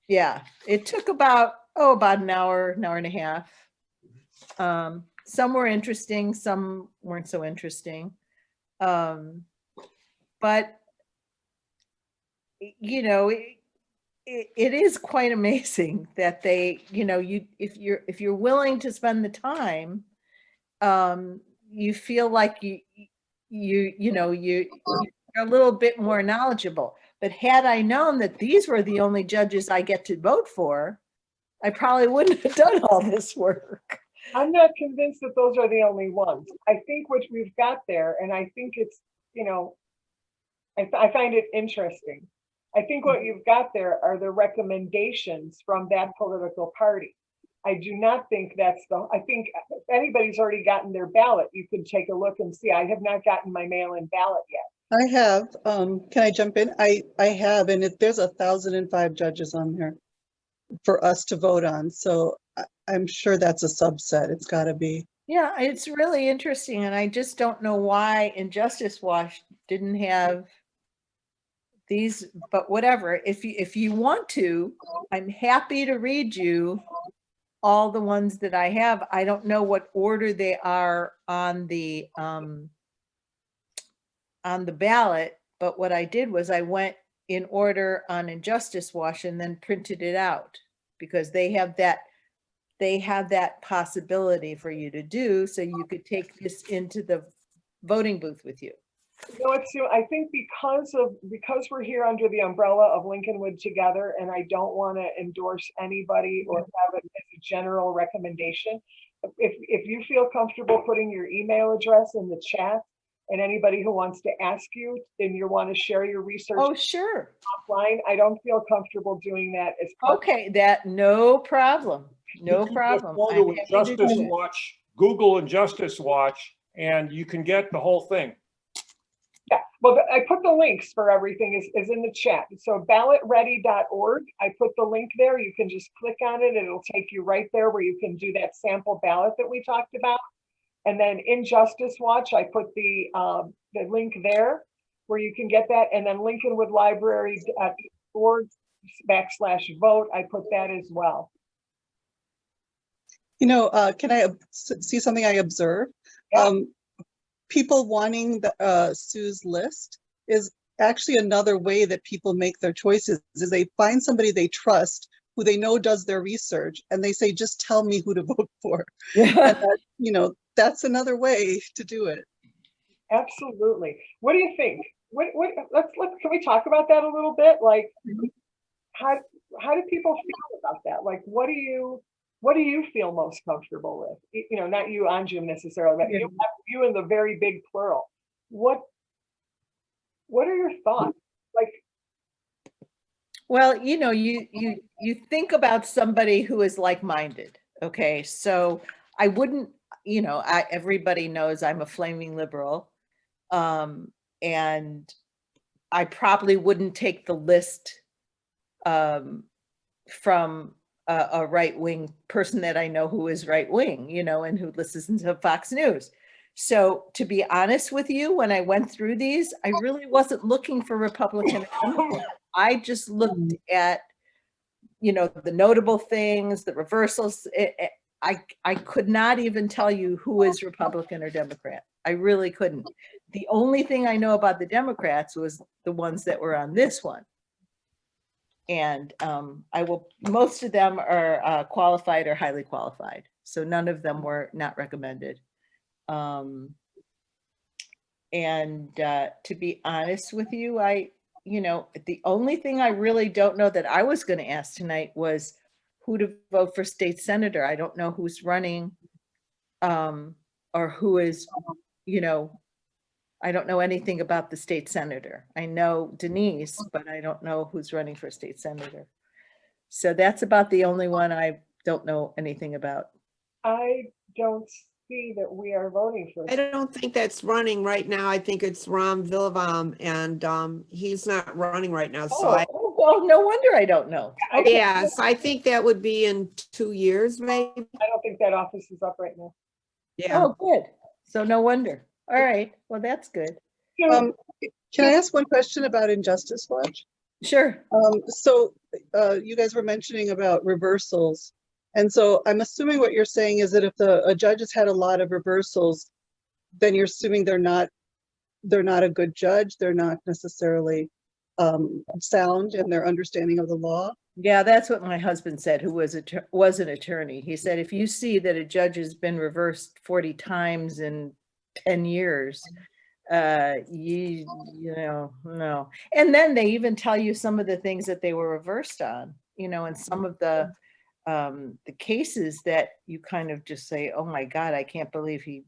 Yeah, it took about an hour and a half. Some were interesting, some weren't so interesting. But it is quite amazing that they, if you're willing to spend the time, you feel like you're a little bit more knowledgeable. But had I known that these were the only judges I get to vote for, I probably wouldn't have done all this work. I'm not convinced that those are the only ones. I think what we've got there, and I think it's, I find it interesting. I think what you've got there are the recommendations from that political party. I do not think I think if anybody's already gotten their ballot, you can take a look and see. I have not gotten my mail-in ballot yet. I have, can I jump in? I have, and there's 1,005 judges on there for us to vote on. So I'm sure that's a subset. It's gotta be. Yeah, it's really interesting. And I just don't know why Injustice Watch didn't have these, but whatever. If you want to, I'm happy to read you all the ones that I have. I don't know what order they are on the ballot, but what I did was I went in order on Injustice Watch and then printed it out, because they have that possibility for you to do, so you could take this into the voting booth with you. You know what, Sue? I think because we're here under the umbrella of Lincolnwood Together, and I don't want to endorse anybody or have it as a general recommendation. If you feel comfortable putting your email address in the chat, and anybody who wants to ask you and you want to share your research, oh sure, offline, I don't feel comfortable doing that as okay. That no problem, no problem. Go to Injustice Watch, Google Injustice Watch, and you can get the whole thing. Yeah, well, I put the links for everything is in the chat. So ballotready.org, I put the link there. You can just click on it. It'll take you right there where you can do that sample ballot that we talked about. And then Injustice Watch, I put the link there where you can get that. And then lincolnwoodlibrary.org/vote, I put that as well. Can I see something I observed? Yeah. People wanting Sue's list is actually another way that people make their choices, is they find somebody they trust who they know does their research, and they say, just tell me who to vote for. Yeah. And that's another way to do it. Absolutely. What do you think? Can we talk about that a little bit? Like, how do people feel about that? Like, what do you feel most comfortable with? Not you, Anjum, necessarily, but you in the very big plural. What are your thoughts? Like, well, you think about somebody who is like-minded. Okay, so I wouldn't, everybody knows I'm a flaming liberal, and I probably wouldn't take the list from a right-wing person that I know who is right-wing, and who listens to Fox News. So to be honest with you, when I went through these, I really wasn't looking for Republican. I just looked at, the notable things, the reversals. I could not even tell you who is Republican or Democrat. I really couldn't. The only thing I know about the Democrats was the ones that were on this one. And most of them are qualified or highly qualified. So none of them were not recommended. And to be honest with you, the only thing I really don't know that I was going to ask tonight was who to vote for state senator. I don't know who's running, or who is, I don't know anything about the state senator. I know Denise, but I don't know who's running for state senator. So that's about the only one I don't know anything about. I don't see that we are voting for. I don't think that's running right now. I think it's Ram Villavam, and he's not running right now. So Well, no wonder I don't know. yes, I think that would be in 2 years, maybe. I don't think that office is up right now. Yeah. Oh, good. So no wonder. All right. Well, that's good. Can I ask one question about Injustice Watch? Sure. So you guys were mentioning about reversals. And so I'm assuming what you're saying is that if a judge has had a lot of reversals, then you're assuming they're not a good judge. They're not necessarily sound in their understanding of the law. Yeah, that's what my husband said, who was an attorney. He said, if you see that a judge has been reversed 40 times in 10 years, you know, no. And then they even tell you some of the things that they were reversed on, you know, and some of the cases that you kind of just say, oh my God, I can't believe he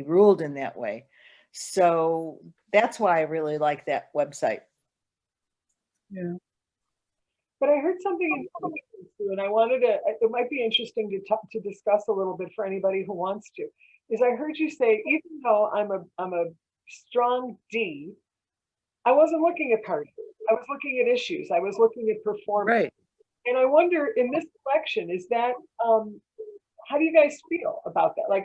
ruled in that way. So that's why I really like that website. Yeah. But I heard something too, and I wanted to, it might be interesting to discuss a little bit for anybody who wants to, is I heard you say, even though I'm a strong D, I wasn't looking at parties. I was looking at issues. I was looking at performance. Right. And I wonder in this election, is that, how do you guys feel about that? Like,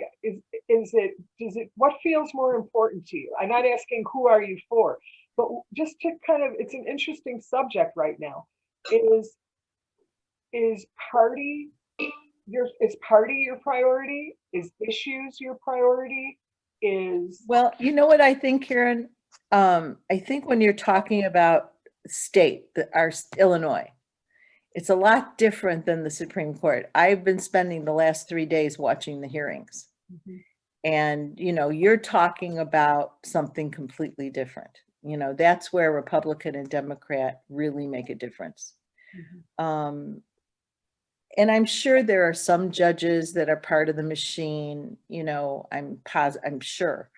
what feels more important to you? I'm not asking who are you for, but just to kind of, it's an interesting subject right now. Is party your priority? Is issues your priority? Well, you know what I think, Karen? I think when you're talking about state, our Illinois, it's a lot different than the Supreme Court. I've been spending the last 3 days watching the hearings. Mm-hmm. And, you know, you're talking about something completely different. You know, that's where Republican and Democrat really make a difference. Mm-hmm. And I'm sure there are some judges that are part of the machine, you know, I'm sure,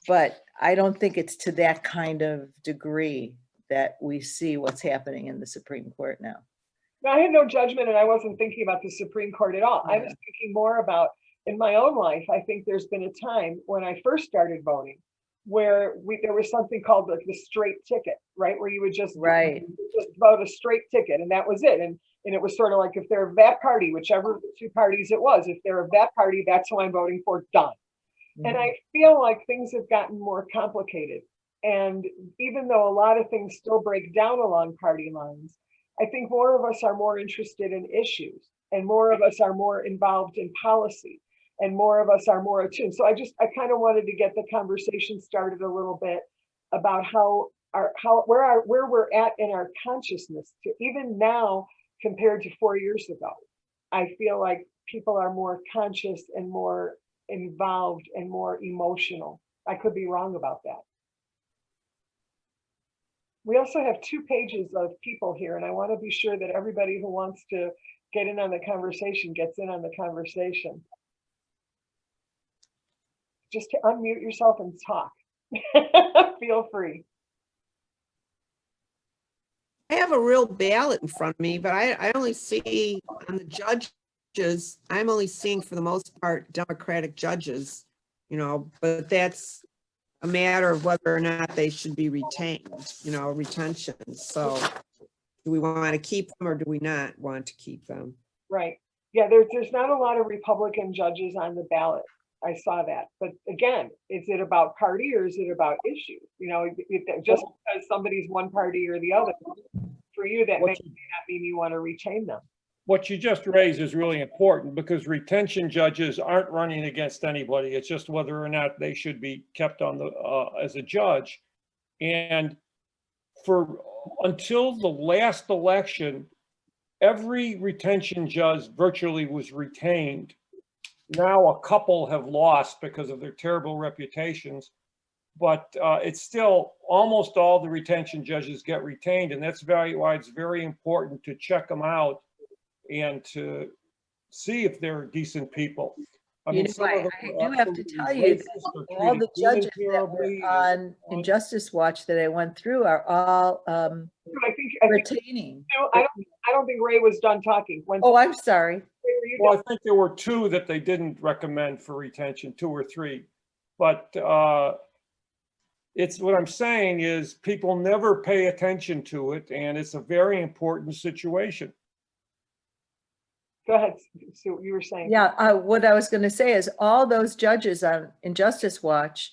but I don't think it's to that kind of degree that we see what's happening in the Supreme Court now. I had no judgment, and I wasn't thinking about the Supreme Court at all. Yeah. I was thinking more about, in my own life, I think there's been a time when I first started voting where there was something called like the straight ticket, right? Where you would just vote a straight ticket, and that was it. And it was sort of like, if they're of that party, whichever of the two parties it was, if they're of that party, that's who I'm voting for, done. Mm-hmm. And I feel like things have gotten more complicated. And even though a lot of things still break down along party lines, I think more of us are more interested in issues, and more of us are more involved in policy, and more of us are more attuned. So I kind of wanted to get the conversation started a little bit about where we're at in our consciousness to even now compared to 4 years ago. I feel like people are more conscious and more involved and more emotional. I could be wrong about that. We also have 2 pages of people here, and I want to be sure that everybody who wants to get in on the conversation gets in on the conversation. Just to unmute yourself and talk. Feel free. I have a real ballot in front of me, but I only see on the judges, I'm only seeing for the most part Democratic judges, you know, but that's a matter of whether or not they should be retained, you know, retention. So do we want to keep them or do we not want to keep them? Right. Yeah, there's not a lot of Republican judges on the ballot. I saw that. But again, is it about party or is it about issue? You know, just because somebody's one party or the other, for you, that may not mean you want to retain them. What you just raised is really important, because retention judges aren't running against anybody. It's just whether or not they should be kept on the as a judge. And until the last election, every retention judge virtually was retained. Now a couple have lost because of their terrible reputations, but it's still almost all the retention judges get retained, and that's why it's very important to check them out and to see if they're decent people. I mean, I do have to tell you that all the judges that were on Injustice Watch that I went through are all retaining. I don't think Ray was done talking. When, Oh, I'm sorry. Ray, were you Well, done? I think there were two that they didn't recommend for retention, 2 or 3. But it's what I'm saying is people never pay attention to it, and it's a very important situation. Go ahead, Sue, you were saying. Yeah, what I was going to say is all those judges on Injustice Watch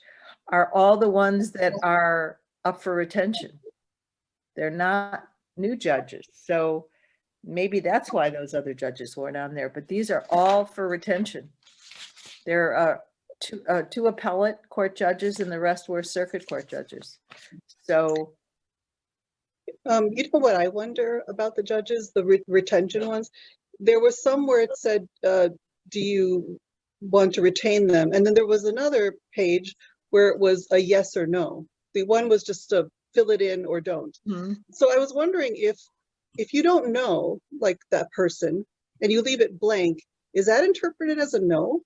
are all the ones that are up for retention. They're not new judges. So maybe that's why those other judges weren't on there, but these are all for retention. There are two appellate court judges and the rest were circuit court judges. So You know what I wonder about the judges, the retention ones? There was some where it said, do you want to retain them? And then there was another page where it was a yes or no. The one was just to fill it in or don't. So I was wondering if you don't know, like that person, and you leave it blank, is that interpreted as a no?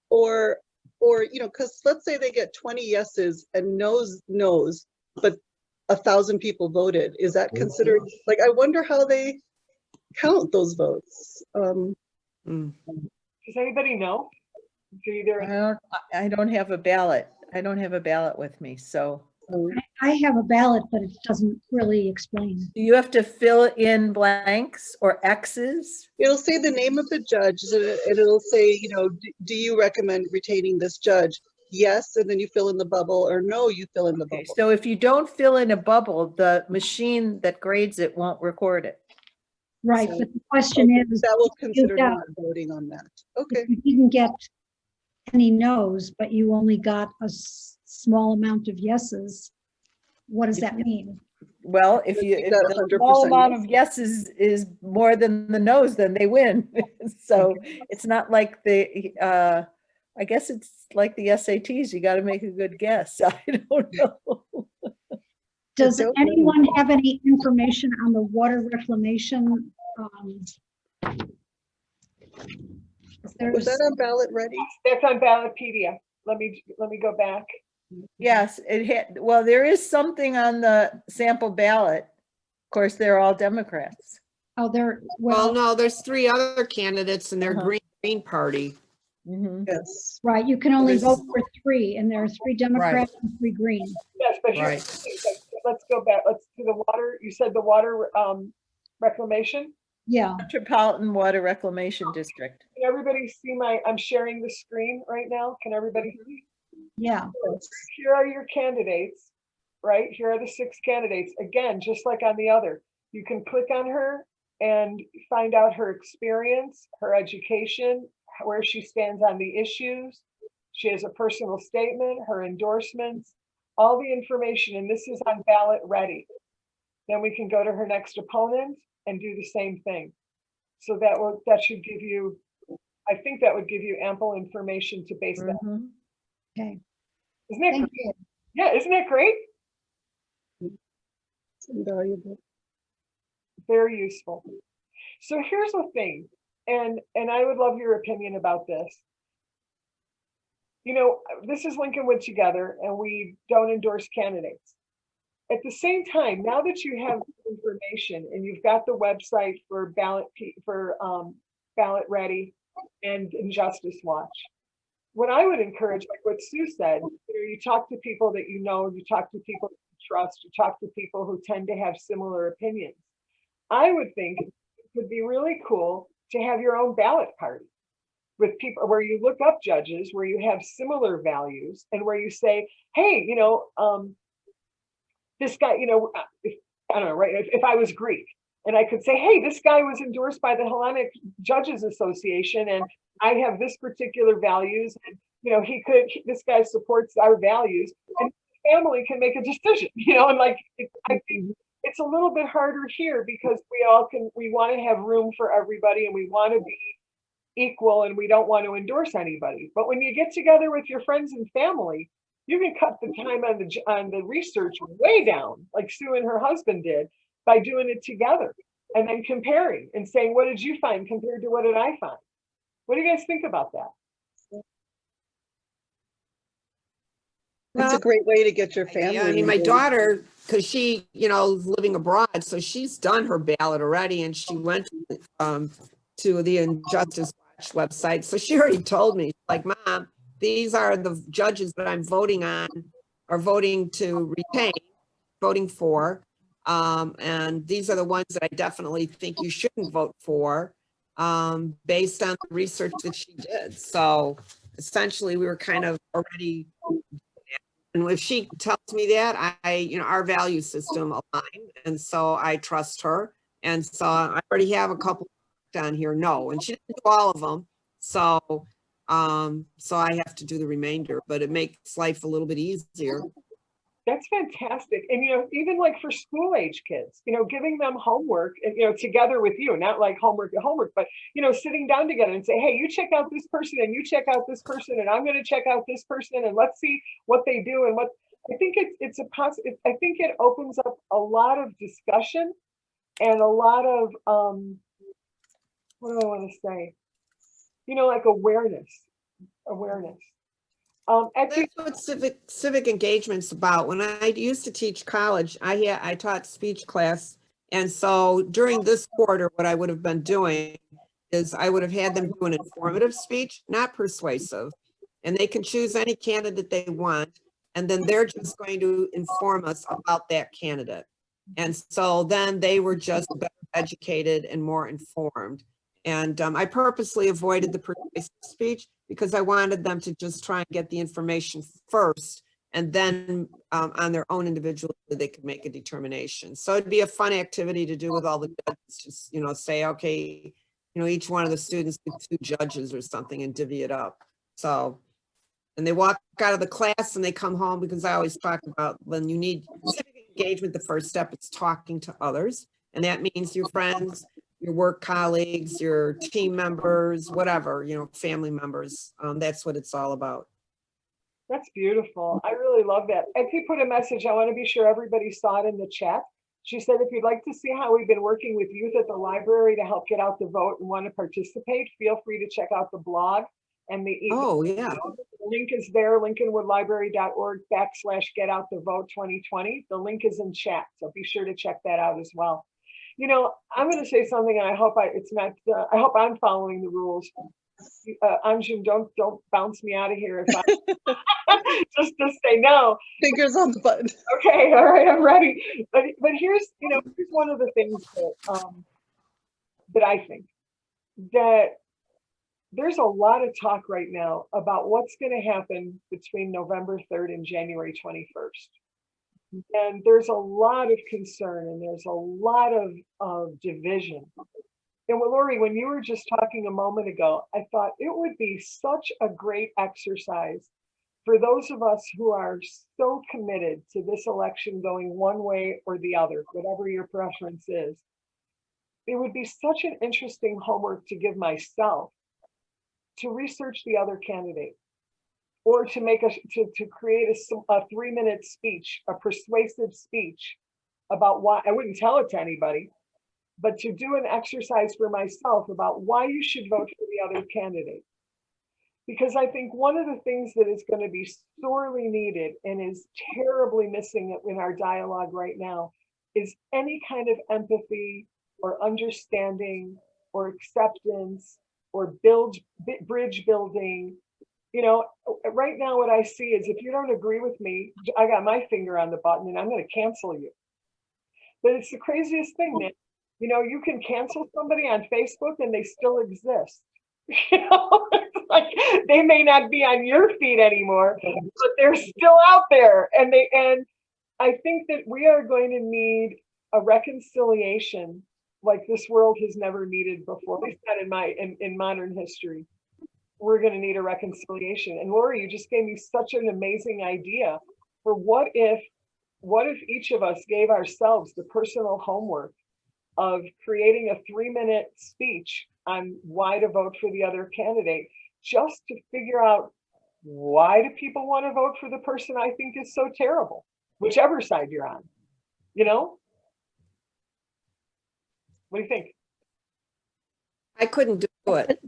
Or you know, because let's say they get 20 yeses and no's, but 1,000 people voted. Is that considered, like, I wonder how they count those votes. Does anybody know? Do either? I don't have a ballot. I don't have a ballot with me, so. I have a ballot, but it doesn't really explain. Do you have to fill in blanks or X's? It'll say the name of the judge, and it'll say, you know, do you recommend retaining this judge? Yes, and then you fill in the bubble, or no, you fill in the bubble. So if you don't fill in a bubble, the machine that grades it won't record it. Right, So, but the question is, that will consider got- not voting on that. Okay. if you didn't get any no's, but you only got a small amount of yeses, what does that mean? Well, if You got the 100% small amount yes. of yeses is more than the no's, then they win. So it's not like I guess it's like the SATs, you got to make a good guess. I don't know. Does don't know. anyone have any information on the water reclamation? Was that on Ballot Ready? That's on Ballotpedia. Let me go back. Yes, it had, well, there is something on the sample ballot. Of course, they're all Democrats. Oh, there, Well, well, no, there's 3 other candidates and they're Uh-huh. Green Party. Yes. right, you can only There's- vote for 3, and there are 3 Democrats and 3 Green. Yes, but Right. here's the thing, let's go back. Let's do the water. You said the water reclamation. Yeah, Metropolitan Water Reclamation District. Can everybody see I'm sharing the screen right now. Can everybody see? yeah. Here are your candidates, right? Here are the 6 candidates. Again, just like on the other, you can click on her and find out her experience, her education, where she stands on the issues. She has a personal statement, her endorsements, all the information, and this is on Ballot Ready. Then we can go to her next opponent and do the same thing. So that should give you, I think that would give you ample information to base that. Okay. Isn't it? Thank Great? you. Yeah, isn't it great? It's invaluable. Very useful. So here's the thing, and I would love your opinion about this. You know, this is Lincolnwood Together, and we don't endorse candidates. At the same time, now that you have information and you've got the website for Ballot Ready and Injustice Watch, what I would encourage, like what Sue said, you talk to people that you know, you talk to people that you trust, you talk to people who tend to have similar opinions. I would think it would be really cool to have your own ballot party with people where you look up judges, where you have similar values, and where you say, hey, you know, this guy, you know, I don't know, right? If I was Greek and I could say, hey, this guy was endorsed by the Hellenic Judges Association, and I have this particular values, and you know, this guy supports our values, and the family can make a decision, you know, and like, I think it's a little bit harder here because we want to have room for everybody, and we want to be equal, and we don't want to endorse anybody. But when you get together with your friends and family, you can cut the time on the research way down, like Sue and her husband did, by doing it together and then comparing and saying, what did you find compared to what did I find? What do you guys think about that? It's a great way to get your family. Yeah, I mean, my engaged. daughter because she, you know, is living abroad, so she's done her ballot already, and she went to the Injustice Watch website. So she already told me, like, Mom, these are the judges that I'm voting on, or voting to retain, voting for. And these are the ones that I definitely think you shouldn't vote for, based on the research that she did. So essentially, we were kind of already, and if she tells me that, you know, our value system align, and so I trust her. And so I already have a couple down here, no, and she didn't do all of them. So, so I have to do the remainder, but it makes life a little bit easier. That's fantastic. And, you know, even like for school age kids, you know, giving them homework and, you know, together with you, not like homework, but, you know, sitting down together and say, hey, you check out this person and you check out this person and I'm going to check out this person and let's see what they do. And what I think it's a positive. I think it opens up a lot of discussion and a lot of, what do I want to say? You know, like awareness. That's what civic engagement's about. When I used to teach college, I taught speech class. And so during this quarter, what I would have been doing is I would have had them do an informative speech, not persuasive. And they can choose any candidate they want. And then they're just going to inform us about that candidate. And so then they were just better educated and more informed. And I purposely avoided the persuasive speech because I wanted them to just try and get the information first, and then on their own individually, they could make a determination. So it'd be a fun activity to do with all the judges, just, you know, say, okay, you know, each one of the students get 2 judges or something and divvy it up. So, and they walk out of the class and they come home, because I always talk about when you need civic engagement, the first step is talking to others. And that means your friends, your work colleagues, your team members, whatever, you know, family members. That's what it's all about. That's beautiful. I really love that. Effie put a message. I want to be sure everybody saw it in the chat. She said, if you'd like to see how we've been working with youth at the library to help get out the vote and want to participate, feel free to check out the blog and the email. Oh, yeah. The link is there, lincolnwoodlibrary.org/get-out-the-vote 2020. The link is in chat, so be sure to check that out as well. You know, I'm going to say something, and I hope I hope I'm following the rules. Anjum, don't bounce me out of here if I just to say no. Fingers on the button. Okay, all right, I'm ready. But here's, you know, here's one of the things that that I think that there's a lot of talk right now about what's going to happen between November 3rd and January 21st. And there's a lot of concern and there's a lot of division. And Lori, when you were just talking a moment ago, I thought it would be such a great exercise for those of us who are so committed to this election going one way or the other, whatever your preference is. It would be such an interesting homework to give myself to research the other candidate, or to make to create a 3-minute speech, a persuasive speech about why. I wouldn't tell it to anybody, but to do an exercise for myself about why you should vote for the other candidate. Because I think one of the things that is going to be sorely needed and is terribly missing in our dialogue right now is any kind of empathy or understanding or acceptance or bridge building. You know, right now what I see is if you don't agree with me, I got my finger on the button and I'm going to cancel you. But it's the craziest thing, Nick. You know, you can cancel somebody on Facebook and they still exist. You know, it's like they may not be on your feed anymore, but they're still out there. And I think that we are going to need a reconciliation like this world has never needed before, at least not in modern history. We're going to need a reconciliation. And Lori, you just gave me such an amazing idea for what if each of us gave ourselves the personal homework of creating a 3-minute speech on why to vote for the other candidate, just to figure out why do people want to vote for the person I think is so terrible, whichever side you're on, you know? What do you think? I couldn't do it.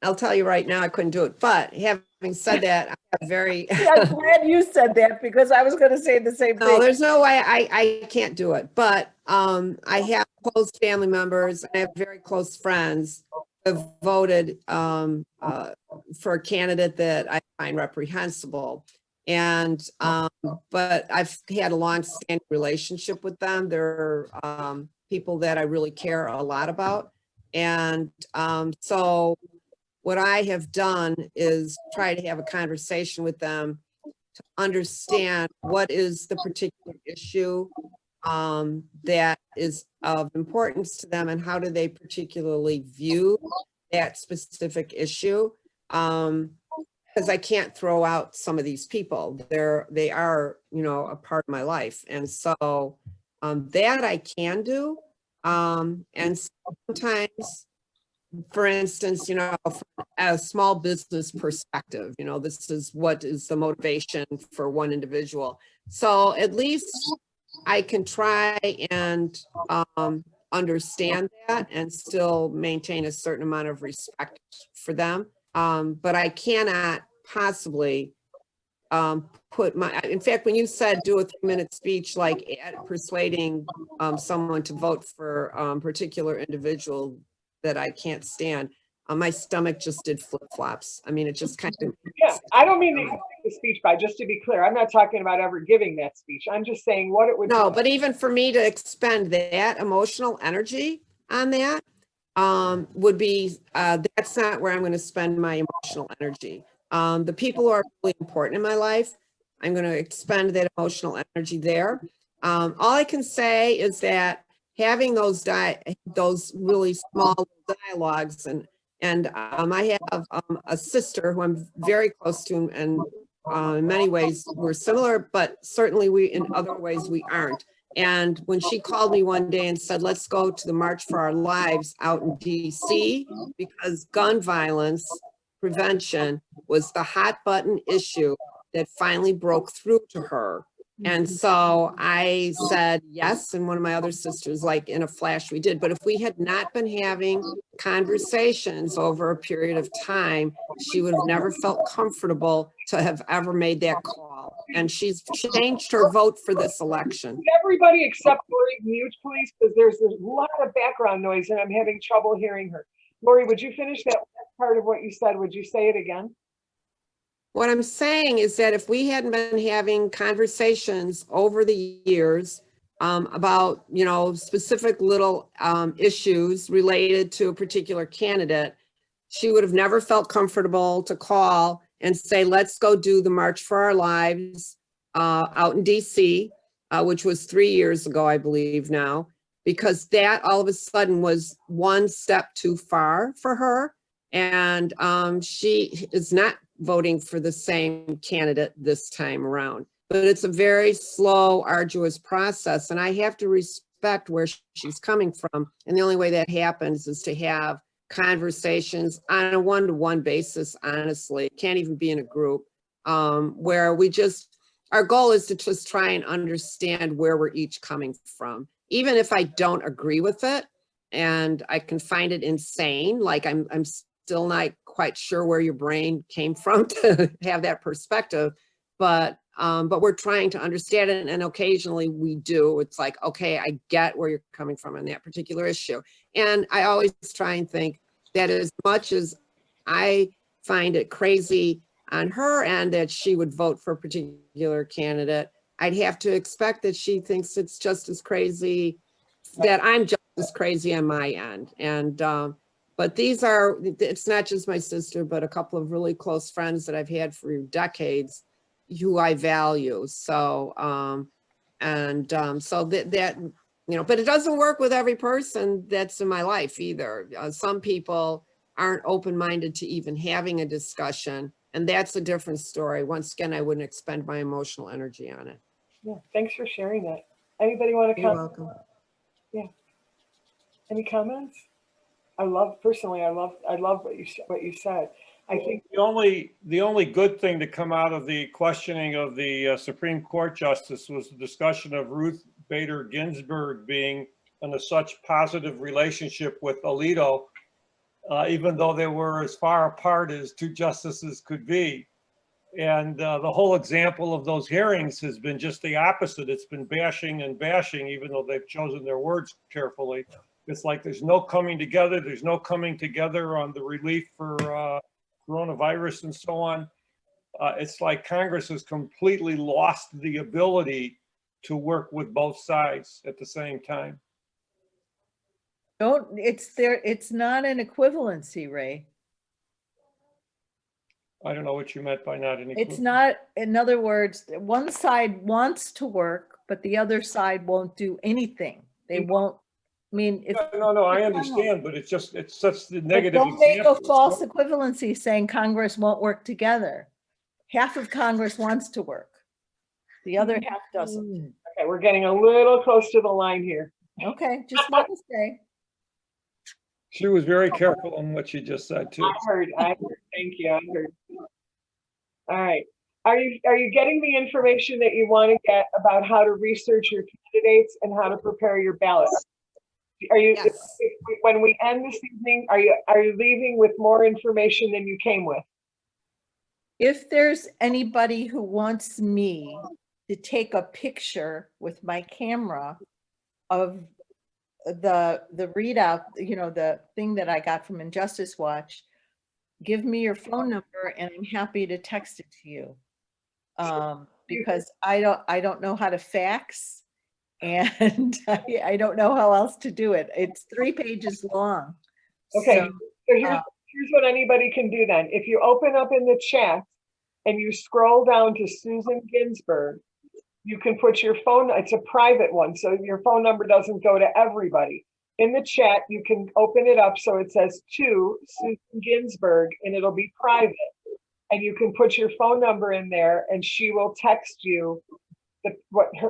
I'll tell you right now, I couldn't do it. But having said that, I have very, I'm glad you said that because I was going to say the same no, thing. there's no way I can't do it. But I have close family members, and I have very close friends who have voted for a candidate that I find reprehensible. And but I've had a long-standing relationship with them. They're people that I really care a lot about. And so what I have done is try to have a conversation with them to understand what is the particular issue that is of importance to them, and how do they particularly view that specific issue. Because I can't throw out some of these people. They are, a part of my life. And so that I can do. And sometimes, for instance, from a small business perspective, this is what is the motivation for one individual. So at least I can try and understand that and still maintain a certain amount of respect for them. But I cannot possibly in fact, when you said do a 3-minute speech, like persuading someone to vote for a particular individual that I can't stand, my stomach just did flip-flops. I mean, it just kind of. Yeah, I don't mean to give the speech by, just to be clear, I'm not talking about ever giving that speech. I'm just saying what it would. No, but even for me to expend that emotional energy on that would be, that's not where I'm going to spend my emotional energy. The people who are really important in my life, I'm going to expend that emotional energy there. All I can say is that having those really small dialogues, and I have a sister who I'm very close to, and in many ways we're similar, but certainly in other ways we aren't. And when she called me one day and said, let's go to the March for Our Lives out in DC, because gun violence prevention was the hot button issue that finally broke through to her. And so I said yes, and one of my other sisters, like in a flash, we did. But if we had not been having conversations over a period of time, she would have never felt comfortable to have ever made that call. And she's changed her vote for this election. Everybody except Lori mute, please, because there's a lot of background noise and I'm having trouble hearing her. Lori, would you finish that part of what you said? Would you say it again? What I'm saying is that if we hadn't been having conversations over the years about, specific little issues related to a particular candidate, she would have never felt comfortable to call and say, let's go do the March for Our Lives out in DC, which was 3 years ago, I believe now, because that all of a sudden was one step too far for her. And she is not voting for the same candidate this time around. But it's a very slow, arduous process. And I have to respect where she's coming from. And the only way that happens is to have conversations on a one-to-one basis, honestly. It can't even be in a group where our goal is to just try and understand where we're each coming from. Even if I don't agree with it and I can find it insane, like I'm still not quite sure where your brain came from to have that perspective, but we're trying to understand it, and occasionally we do. It's like, okay, I get where you're coming from on that particular issue. And I always try and think that as much as I find it crazy on her end that she would vote for a particular candidate, I'd have to expect that she thinks it's just as crazy, that I'm just as crazy on my end. And but it's not just my sister, but a couple of really close friends that I've had for decades who I value. So, so that, but it doesn't work with every person that's in my life either. Some people aren't open-minded to even having a discussion, and that's a different story. Once again, I wouldn't expend my emotional energy on it. Yeah, thanks for sharing that. Anybody want to You're comment? welcome. Yeah. Any comments? I love what you said. I think the only good thing to come out of the questioning of the Supreme Court justice was the discussion of Ruth Bader Ginsburg being in a such positive relationship with Alito, even though they were as far apart as two justices could be. And the whole example of those hearings has been just the opposite. It's been bashing and bashing, even though they've chosen their words carefully. It's like there's no coming together. There's no coming together on the relief for coronavirus and so on. It's like Congress has completely lost the ability to work with both sides at the same time. It's not an equivalency, Ray. I don't know what you meant by not an It's not, in other words, one side wants to work, but the other side won't do anything. They won't, I mean, if. No, I understand, but it's such the But negative don't make a example. false equivalency saying Congress won't work together. Half of Congress wants to work. The other half doesn't. Okay, we're getting a little close to the line here. Okay, just want to say. She was very careful on what she just said too. I heard. Thank you. I heard. All right. Are you getting the information that you want to get about how to research your candidates and how to prepare your ballots? Are you, Yes. when we end this evening, are you leaving with more information than you came with? If there's anybody who wants me to take a picture with my camera of the readout, you know, the thing that I got from Injustice Watch, give me your phone number and I'm happy to text it to you. Because I don't know how to fax and I don't know how else to do it. It's 3 pages long. Okay, So, so here's what anybody can do then. If you open up in the chat and you scroll down to Susan Ginsburg, you can put your phone, it's a private one, so your phone number doesn't go to everybody. In the chat, you can open it up so it says to Susan Ginsburg and it'll be private. And you can put your phone number in there and she will text you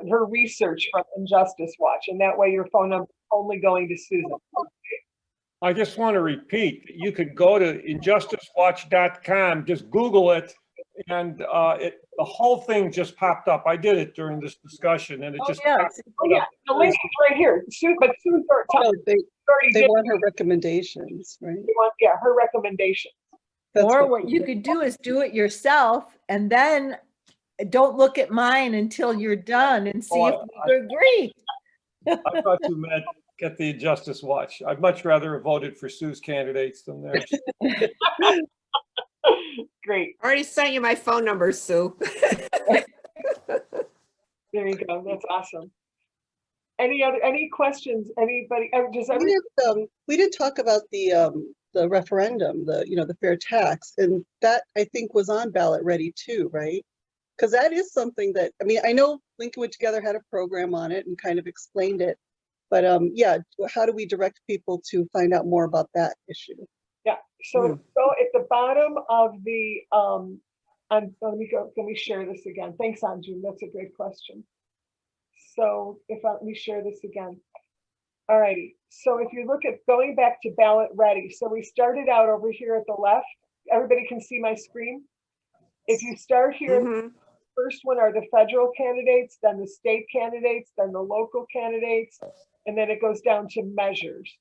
her research from Injustice Watch. And that way your phone number is only going to Susan. I just want to repeat, you could go to injusticewatch.com, just Google it, and the whole thing just popped up. I did it during this discussion, and it just popped Yeah, up. the link is right here. But Sue's They want her recommendations, right? Her recommendations. or what you could do is do it yourself and then don't look at mine until you're done and see if we agree. I thought you meant get the Injustice Watch. I'd much rather have voted for Sue's candidates than theirs. Great. Already sent you my phone number, Sue. There you go. That's awesome. Any questions? Anybody? We did talk about the referendum, the fair tax, and that I think was on Ballot Ready too, right? Because that is something that, I mean, I know Lincolnwood Together had a program on it and kind of explained it, but yeah, how do we direct people to find out more about that issue? Yeah, so at the bottom of the, let me share this again. Thanks, Anju, that's a great question. So let me share this again. All righty, so if you look at going back to Ballot Ready, so we started out over here at the left. Everybody can see my screen? If you start here, the first one are the federal candidates, then the state candidates, then the local candidates, and then it goes down to measures.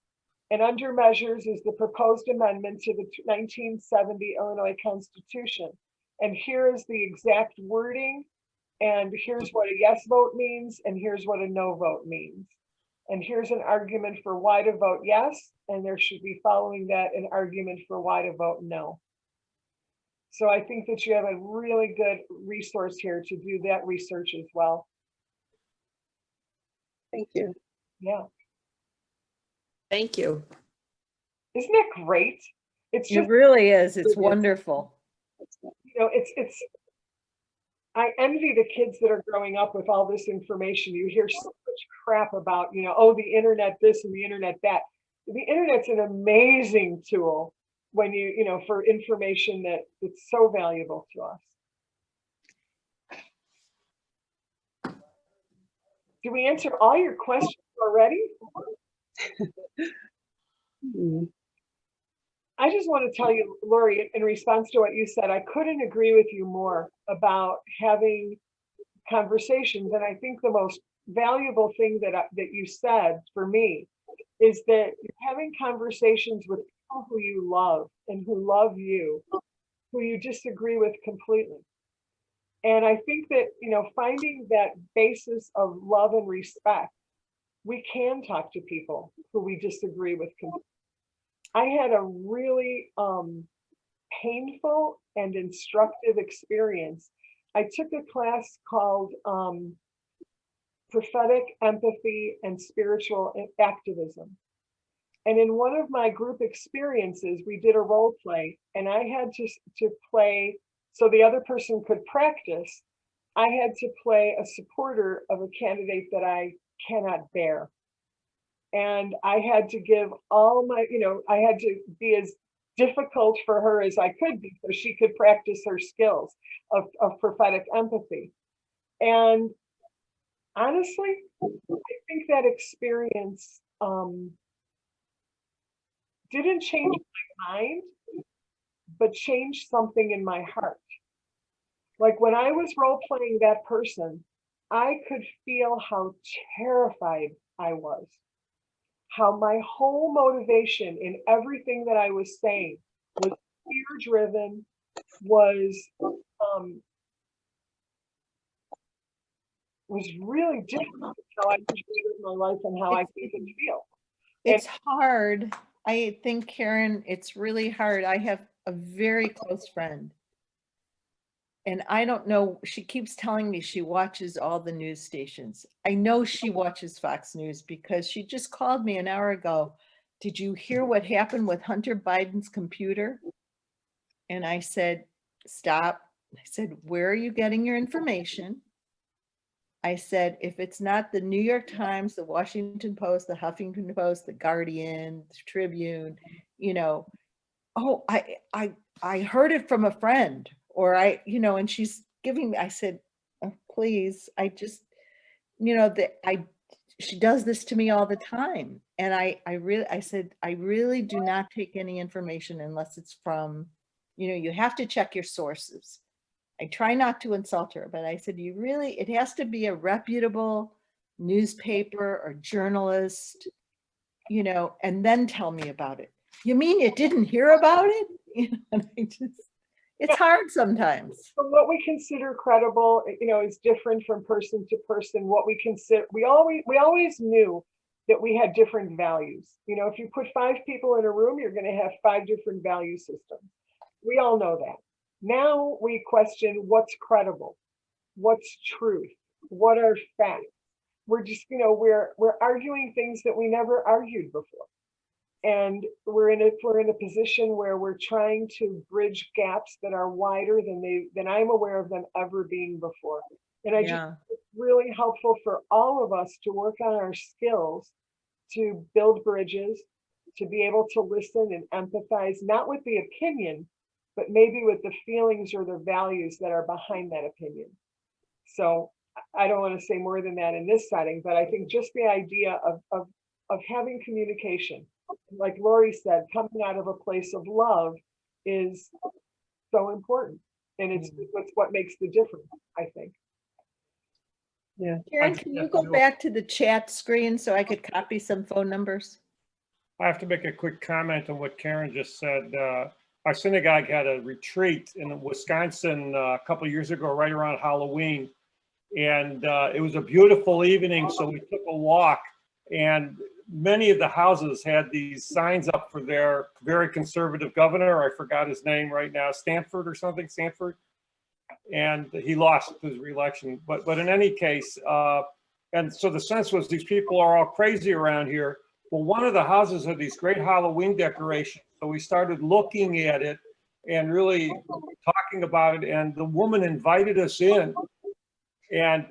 And under measures is the proposed amendment to the 1970 Illinois Constitution. And here is the exact wording, and here's what a yes vote means, and here's what a no vote means. And here's an argument for why to vote yes, and there should be following that an argument for why to vote no. So I think that you have a really good resource here to do that research as well. Thank you. Yeah. Thank you. Isn't it great? It really is. It's wonderful. You know, I envy the kids that are growing up with all this information. You hear so much crap about, oh, the internet this and the internet that. The internet's an amazing tool when for information that's so valuable to us. Did we answer all your questions already? I just want to tell you, Lori, in response to what you said, I couldn't agree with you more about having conversations. And I think the most valuable thing that you said for me is that you're having conversations with people who you love and who love you, who you disagree with completely. And I think that, finding that basis of love and respect, we can talk to people who we disagree with completely. I had a really painful and instructive experience. I took a class called Prophetic Empathy and Spiritual Activism. And in one of my group experiences, we did a role play, and I had to play, so the other person could practice, I had to play a supporter of a candidate that I cannot bear. And I had to give all my, I had to be as difficult for her as I could be so she could practice her skills of prophetic empathy. And honestly, I think that experience didn't change my mind, but changed something in my heart. Like when I was role playing that person, I could feel how terrified I was, how my whole motivation in everything that I was saying was fear driven, was really different from how I usually live my life and how I think and feel. It's hard. I think, Karen, it's really hard. I have a very close friend. And I don't know, she keeps telling me she watches all the news stations. I know she watches Fox News because she just called me an hour ago. Did you hear what happened with Hunter Biden's computer? And I said, stop. I said, where are you getting your information? I said, if it's not the New York Times, the Washington Post, the Huffington Post, the Guardian, the Tribune, oh, I heard it from a friend, or and she's giving me, I said, oh, please, I just, she does this to me all the time. And I said, I really do not take any information unless it's from, you have to check your sources. I try not to insult her, but I said, it has to be a reputable newspaper or journalist, and then tell me about it. You mean you didn't hear about it? And it's hard sometimes. So what we consider credible, is different from person to person. What we consider, we always knew that we had different values. If you put 5 people in a room, you're going to have 5 different value systems. We all know that. Now we question what's credible, what's truth, what are facts. We're just, we're arguing things that we never argued before. And we're in a position where we're trying to bridge gaps that are wider than I'm aware of them ever being before. And I just, it's really helpful for all of us to work on our skills to build bridges, to be able to listen and empathize, not with the opinion, but maybe with the feelings or the values that are behind that opinion. So I don't want to say more than that in this setting, but I think just the idea of having communication, like Lori said, coming out of a place of love is so important. And it's what makes the difference, I think. Yeah. Karen, can you go back to the chat screen so I could copy some phone numbers? I have to make a quick comment on what Karen just said. Our synagogue had a retreat in Wisconsin a couple of years ago, right around Halloween. And it was a beautiful evening, so we took a walk, and many of the houses had these signs up for their very conservative governor. I forgot his name right now, Stanford or something, Stanford. And he lost his reelection. But in any case, and so the sense was these people are all crazy around here. Well, one of the houses had these great Halloween decorations. So we started looking at it and really talking about it. And the woman invited us in. And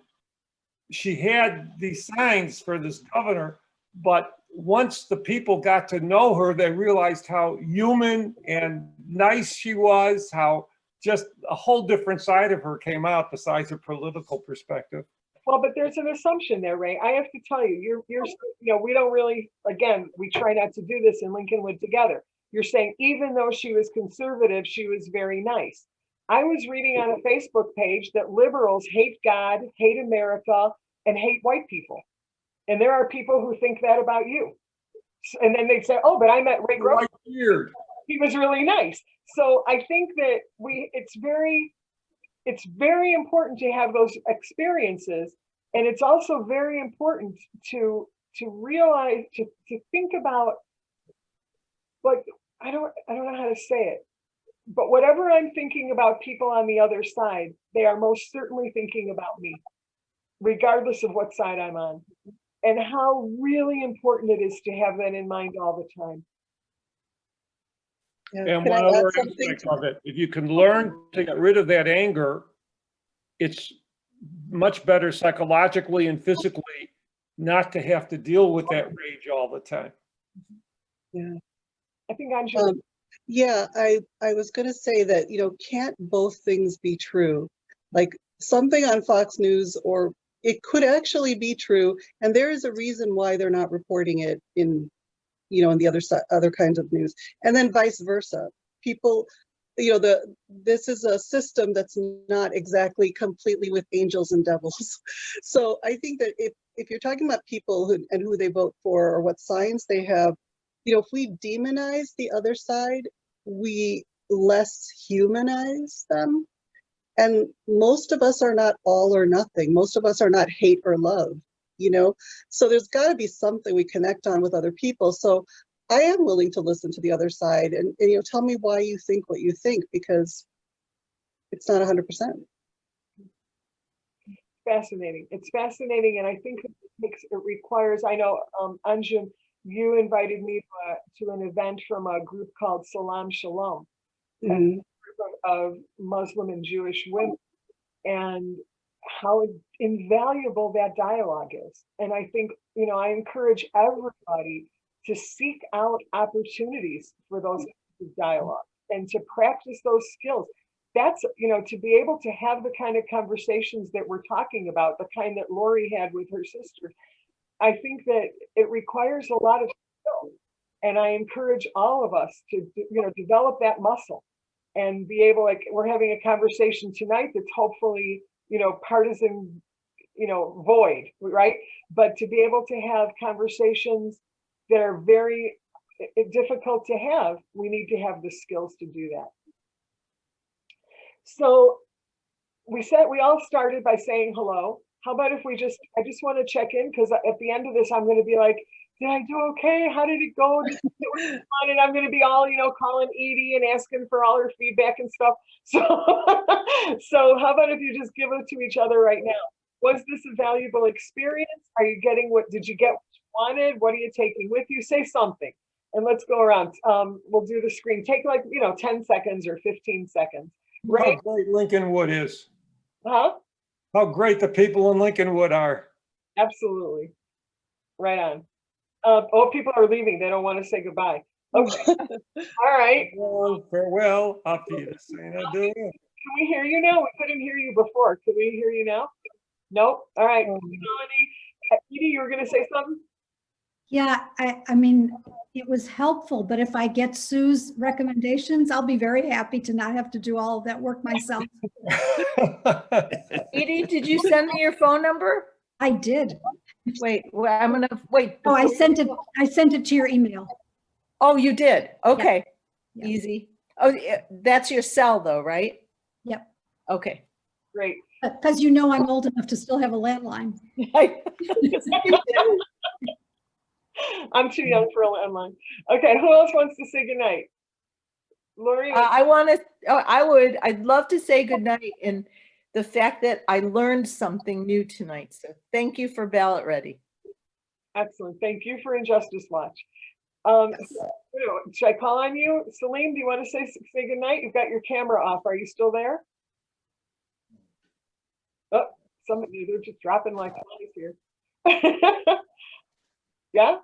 she had these signs for this governor. But once the people got to know her, they realized how human and nice she was, how just a whole different side of her came out besides her political perspective. Well, but there's an assumption there, Ray. I have to tell you, we don't really, again, we try not to do this in Lincolnwood Together. You're saying even though she was conservative, she was very nice. I was reading on a Facebook page that liberals hate God, hate America, and hate white people. And there are people who think that about you. And then they'd say, oh, but I met Ray Gross. White beard. He was really nice. So I think that it's very important to have those experiences. And it's also very important to realize, to think about, like, I don't know how to say it, but whatever I'm thinking about people on the other side, they are most certainly thinking about me, regardless of what side I'm on, and how really important it is to have that in mind all the time. Yeah, And can I one add other something aspect of it, if you can learn to get rid of that anger, it's much better psychologically and physically not to have to deal with that rage all the time. Yeah. I think I'm just, Yeah, I was going to say that, can't both things be true? Like something on Fox News, or it could actually be true, and there is a reason why they're not reporting it in, in the other kinds of news, and then vice versa. People, this is a system that's not exactly completely with angels and devils. So I think that if you're talking about people who they vote for or what signs they have, if we demonize the other side, we less humanize them. And most of us are not all or nothing. Most of us are not hate or love, So there's got to be something we connect on with other people. So I am willing to listen to the other side and tell me why you think what you think, because it's not 100%. fascinating. It's fascinating, and I think it requires. I know, Anjum, you invited me to an event from a group called Salam Shalom, a group of Muslim and Jewish women, and how invaluable that dialogue is. And I think, I encourage everybody to seek out opportunities for those dialogue and to practice those skills. That's, to be able to have the kind of conversations that we're talking about, the kind that Lori had with her sister. I think that it requires a lot of skill, and I encourage all of us to, develop that muscle and be able, like we're having a conversation tonight that's hopefully, partisan, void, right? But to be able to have conversations that are very difficult to have, we need to have the skills to do that. So we all started by saying hello. How about if I just want to check in, because at the end of this, I'm going to be like, did I do okay? How did it go? And I'm going to be all, calling Edie and asking for all her feedback and stuff. So, so how about if you just give it to each other right now? Was this a valuable experience? Are you getting did you get what you wanted? What are you taking with you? Say something, and let's go around. We'll do the screen. Take 10 seconds or 15 seconds. Right? How great Lincolnwood is. Huh? How great the people in Lincolnwood are. Absolutely. Right on. People are leaving. They don't want to say goodbye. Okay. All right. Farewell. Auf Wiedersehen. Adieu. Can we hear you now? We couldn't hear you before. Can we hear you now? Nope. All right. Edie, you were going to say something? Yeah, I mean, it was helpful, but if I get Sue's recommendations, I'll be very happy to not have to do all of that work myself. Edie, did you send me your phone number? I did. Wait, well, I'm gonna wait. Oh, I sent it to your email. Oh, you did? Okay. Yeah. Easy. Oh, that's your cell though, right? Yep. Okay. Great. Because I'm old enough to still have a landline. I'm too young for a landline. Okay, who else wants to say goodnight? Lori? I'd love to say goodnight, and the fact that I learned something new tonight. So thank you for Ballot Ready. Excellent. Thank you for Injustice Watch. Should I call on you? Celine, do you want to say goodnight? You've got your camera off. Are you still there? Oh, they're just dropping like flies here. Yeah?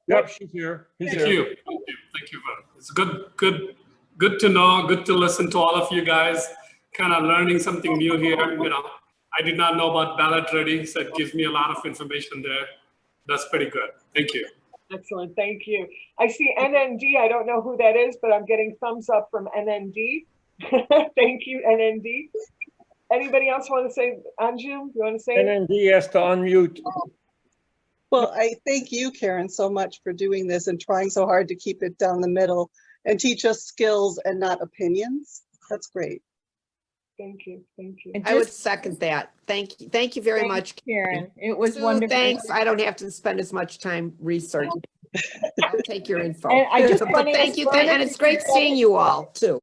Yep, she's here. He's Thank here. you. Thank you. It's good to know, good to listen to all of you guys, kind of learning something new here. I did not know about Ballot Ready, so it gives me a lot of information there. That's pretty good. Thank you. Excellent. Thank you. I see NND. I don't know who that is, but I'm getting thumbs up from NND. Thank you, NND. Anybody else want to say, Anju, you want to say? NND has to unmute. Well, I thank you, Karen, so much for doing this and trying so hard to keep it down the middle and teach us skills and not opinions. That's great. Thank you, thank you. And I would just second that. Thank you. Thank you very much. Karen, it was Sue, wonderful. thanks. I don't have to spend as much time researching. I'll take your info. And I just But wanna thank ask you, Vernon and if it's great you said seeing it- you all too.